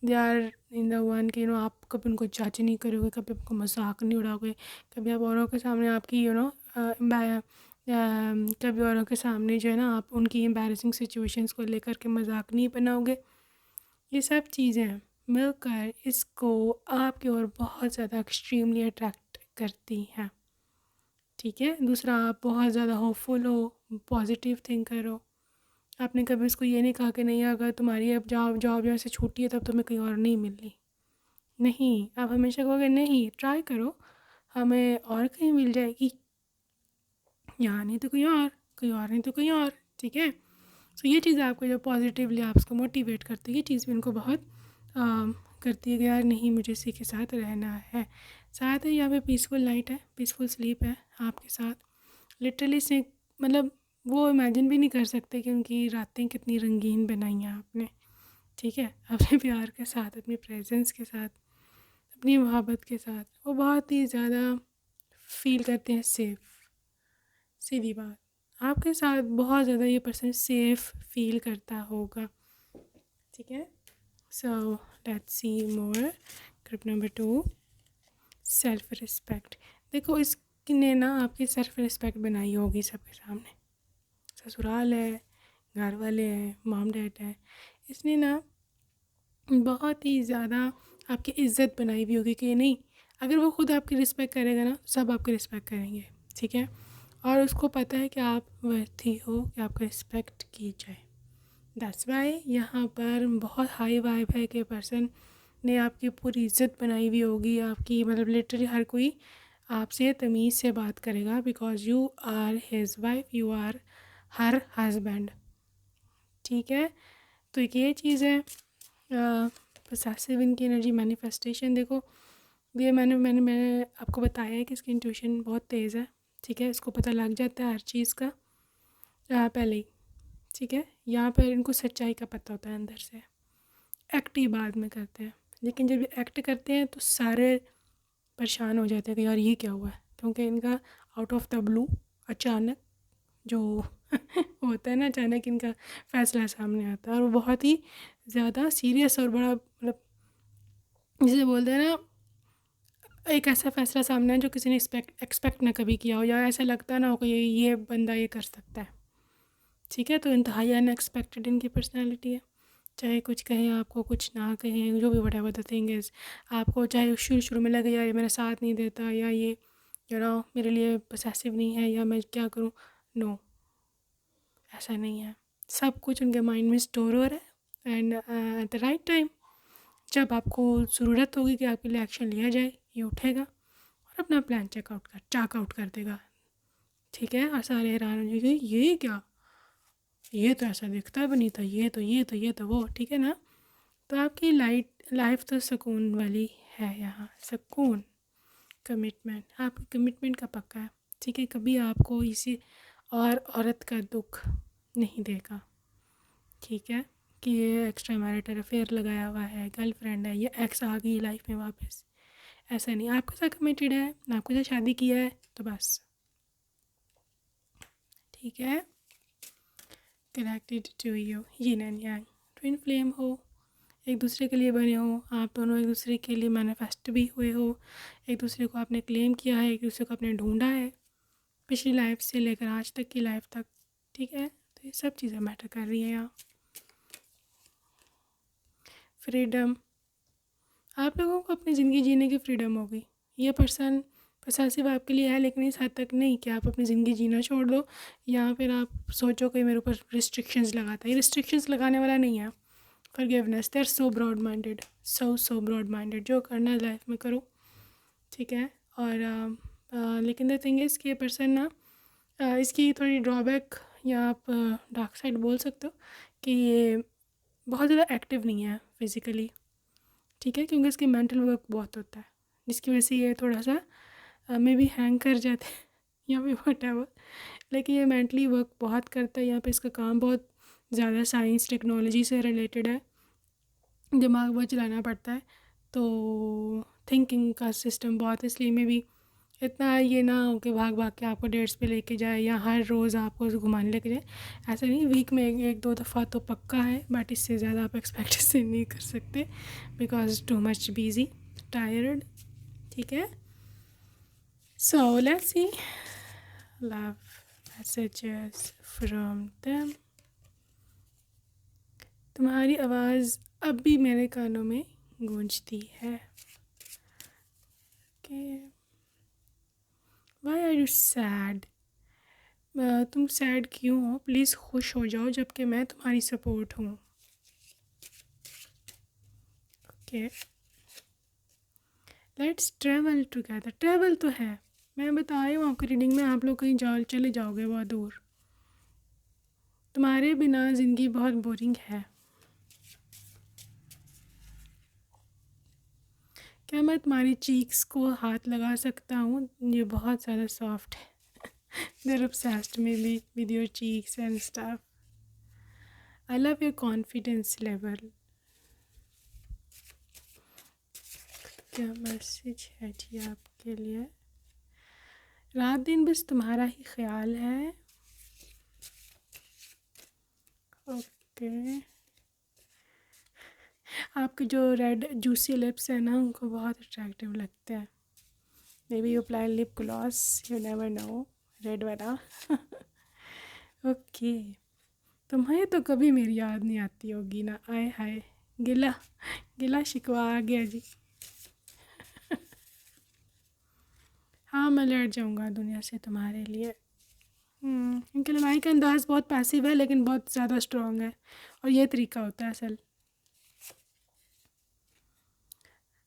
They are in the one कि आप कभी उनको जज नहीं करोगे, कभी आपको मजाक नहीं उड़ाओगे, कभी आप औरों के सामने आपकी कभी औरों के सामने जो है ना, आप उनकी एम्बैरेसिंग सिचुएशंस को लेकर के मजाक नहीं बनाओगे। ये सब चीज़ें मिलकर इसको आपकी ओर बहुत ज़्यादा एक्सट्रीमली अट्रैक्ट करती हैं, ठीक है। दूसरा, आप बहुत ज़्यादा होपफुल हो, पॉजिटिव थिंकर हो। आपने कभी उसको ये नहीं कहा कि नहीं, अगर तुम्हारी अब जॉब यहाँ से छूटी है तब तुम्हें कहीं और नहीं मिलनी, नहीं। आप हमेशा कहोगे नहीं, ट्राई करो, हमें और कहीं मिल जाएगी, यहाँ नहीं तो कहीं और, कहीं और नहीं तो कहीं और, ठीक है। सो ये चीज़ आपको जब पॉजिटिवली आप उसको मोटिवेट करती है, ये चीज़ भी उनको बहुत करती है कि यार नहीं, मुझे इसी के साथ रहना है। साथ ही यहाँ पे पीसफुल नाइट है, पीसफुल स्लीप है आपके साथ, लिटरली से, मतलब वो इमेजिन भी नहीं कर सकते कि उनकी रातें कितनी रंगीन बनाई हैं आपने, ठीक है। अपने प्यार के साथ, अपनी प्रेजेंस के साथ, अपनी मोहब्बत के साथ, वो बहुत ही ज़्यादा फील करते हैं सेफ। सीधी बात, आपके साथ बहुत ज़्यादा ये पर्सन सेफ फील करता होगा, ठीक है। सो let's see more. Group number 2, self respect. देखो, इसने ना आपकी सेल्फ रिस्पेक्ट बनाई होगी सबके सामने, ससुराल है, घर वाले हैं, मॉम डैड है, इसने ना बहुत ही ज़्यादा आपकी इज़्ज़त बनाई भी होगी कि नहीं, अगर वो खुद आपकी रिस्पेक्ट करेगा ना, सब आपकी रिस्पेक्ट करेंगे, ठीक है। और उसको पता है कि आप वर्थी हो कि आपका रिस्पेक्ट की जाए। दैट्स वाई यहाँ पर बहुत हाई वाइब है कि पर्सन ने आपकी पूरी इज़्ज़त बनाई हुई होगी, आपकी, मतलब लिटरली हर कोई आपसे तमीज़ से बात करेगा, because you are his wife, you are her husband. ठीक है, तो एक ये चीज़ है। पोसेसिव इनकी एनर्जी मैनिफेस्टेशन देखो, ये मैंने आपको बताया है कि इसकी इंट्यूशन बहुत तेज़ है। ठीक है, इसको पता लग जाता है हर चीज़ का पहले ही। ठीक है, यहाँ पर इनको सच्चाई का पता होता है अंदर से। एक्ट ही बाद में करते हैं, लेकिन जब ये एक्ट करते हैं तो सारे परेशान हो जाते हैं कि यार ये क्या हुआ है, क्योंकि इनका आउट ऑफ द ब्लू अचानक जो होता है ना, अचानक इनका फैसला सामने आता है और वो बहुत ही ज़्यादा सीरियस और बड़ा, मतलब जिसे बोलते हैं ना, एक ऐसा फैसला सामने है जो किसी ने एक्सपेक्ट ना कभी किया हो, या ऐसा लगता ना हो कि ये बंदा ये कर सकता है। ठीक है, तो इंतहाई अनएक्सपेक्टेड इनकी पर्सनैलिटी है। चाहे कुछ कहें आपको, कुछ ना कहें, जो भी what ever the thing is, आपको चाहे शुरू में लगे यार ये मेरा साथ नहीं देता, या ये मेरे लिए पोसेसिव नहीं है, या मैं क्या करूँ। नो, ऐसा नहीं है। सब कुछ उनके माइंड में स्टोर हो रहा है, and at the right time जब आपको ज़रूरत होगी कि आपके लिए एक्शन लिया जाए, ये उठेगा और अपना प्लान चाक आउट कर देगा। ठीक है, और सारे हैरान हो जाएंगे, ये क्या, ये तो ऐसा दिखता भी नहीं था, ये तो वो। ठीक है ना, तो आपकी लाइफ तो सुकून वाली है यहाँ, सुकून, कमिटमेंट, आपकी कमिटमेंट का पक्का है। ठीक है, कभी आपको इसी और औरत का दुख नहीं देगा। ठीक है, कि ये एक्स्ट्रा मैरिटल अफेयर लगाया हुआ है, गर्लफ्रेंड है, ये एक्स आ गई लाइफ में वापस, ऐसा नहीं। आपके साथ कमिटेड है, आपके साथ शादी किया है, तो बस। ठीक है, connected to you, yin and yang, twin flame हो, एक दूसरे के लिए बने हो, आप दोनों एक दूसरे के लिए मैनिफेस्ट भी हुए हो, एक दूसरे को आपने क्लेम किया है, एक दूसरे को आपने ढूंढा है, पिछली लाइफ से लेकर आज तक की लाइफ तक। ठीक है, तो ये सब चीज़ें मैटर कर रही हैं यहाँ। फ्रीडम, आप लोगों को अपनी ज़िंदगी जीने की फ्रीडम होगी। ये पर्सन पोसेसिव आपके लिए है, लेकिन इस हद तक नहीं कि आप अपनी ज़िंदगी जीना छोड़ दो, या फिर आप सोचो कि मेरे ऊपर रिस्ट्रिक्शंस लगाता है। ये रिस्ट्रिक्शंस लगाने वाला नहीं है। Forgiveness, they are so broad minded, so broad minded, जो करना है लाइफ में करो। ठीक है, और लेकिन द थिंग इज़ कि ये पर्सन ना, इसकी थोड़ी ड्रॉबैक या आप डार्क साइड बोल सकते हो कि ये बहुत ज़्यादा एक्टिव नहीं है फिज़िकली। ठीक है, क्योंकि इसकी मेंटल वर्क बहुत होता है, जिसकी वजह से ये थोड़ा सा मे बी हैंग कर जाते हैं या फिर वट एवर, लेकिन ये मेंटली वर्क बहुत करता है। यहाँ पे इसका काम बहुत ज़्यादा साइंस टेक्नोलॉजी से रिलेटेड है, दिमाग बहुत चलाना पड़ता है, तो थिंकिंग का सिस्टम बहुत, इसलिए में भी इतना ये ना हो कि भाग भाग के आपको डेट्स पे लेके जाए या हर रोज़ आपको घुमाने लेके जाए। ऐसा नहीं, वीक में एक दो दफ़ा तो पक्का है, बट इससे ज़्यादा आप एक्सपेक्ट से नहीं कर सकते, because too much busy, tired. ठीक है, सो let's C love messages from them. तुम्हारी आवाज़ अब भी मेरे कानों में गूंजती है। वाई आर यू सैड, तुम सैड क्यों हो, प्लीज़ खुश हो जाओ, जबकि मैं तुम्हारी सपोर्ट हूँ। Okay, let's travel together. Travel तो है, मैं बता रही हूँ आपकी रीडिंग में, आप लोग कहीं चले जाओगे बहुत दूर, तुम्हारे बिना ज़िंदगी बहुत बोरिंग है। क्या मैं तुम्हारी चीक्स को हाथ लगा सकता हूँ, ये बहुत ज़्यादा सॉफ्ट है। They're obsessed maybe with your cheeks and stuff. I love your confidence level. क्या मैसेज है जी आपके लिए, रात दिन बस तुम्हारा ही ख्याल है। ओके, आपके जो रेड जूसी लिप्स है ना, उनको बहुत अट्रैक्टिव लगते हैं। May be you apply lip gloss, you never know, red वाला। ओके, तुम्हें तो कभी मेरी याद नहीं आती होगी ना, आए हाय, गिला गिला शिकवा आ गया जी। हाँ, मैं लड़ जाऊँगा दुनिया से तुम्हारे लिए। इनके लड़ाई का अंदाज़ बहुत पैसिव है, लेकिन बहुत ज़्यादा स्ट्रॉन्ग है, और ये तरीका होता है असल।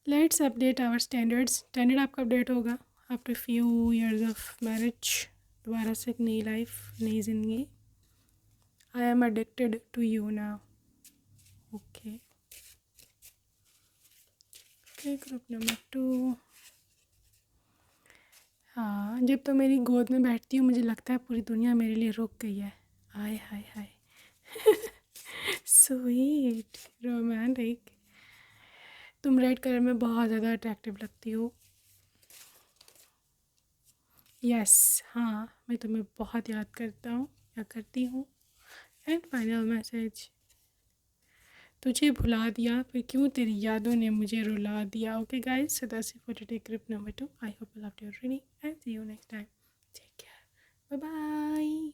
लेट्स अपडेट आवर स्टैंडर्ड आपका अपडेट होगा after few years of marriage, दोबारा से एक नई लाइफ, नई ज़िंदगी। I am addicted to you now. Okay. Okay, group number 2. हाँ, जब तो मेरी गोद में बैठती हूँ मुझे लगता है पूरी दुनिया मेरे लिए रुक गई है. हाय हाय हाय. Sweet, romantic. तुम रेड कलर में बहुत ज़्यादा अट्रैक्टिव लगती हो. यस, हाँ, मैं तुम्हें बहुत याद करता हूँ या करती हूँ. And final message. तुझे भुला दिया फिर क्यों तेरी यादों ने मुझे रुला दिया. Okay guys, so that's it for today group number 2. I hope you loved your reading and see you next time. Take care. Bye bye.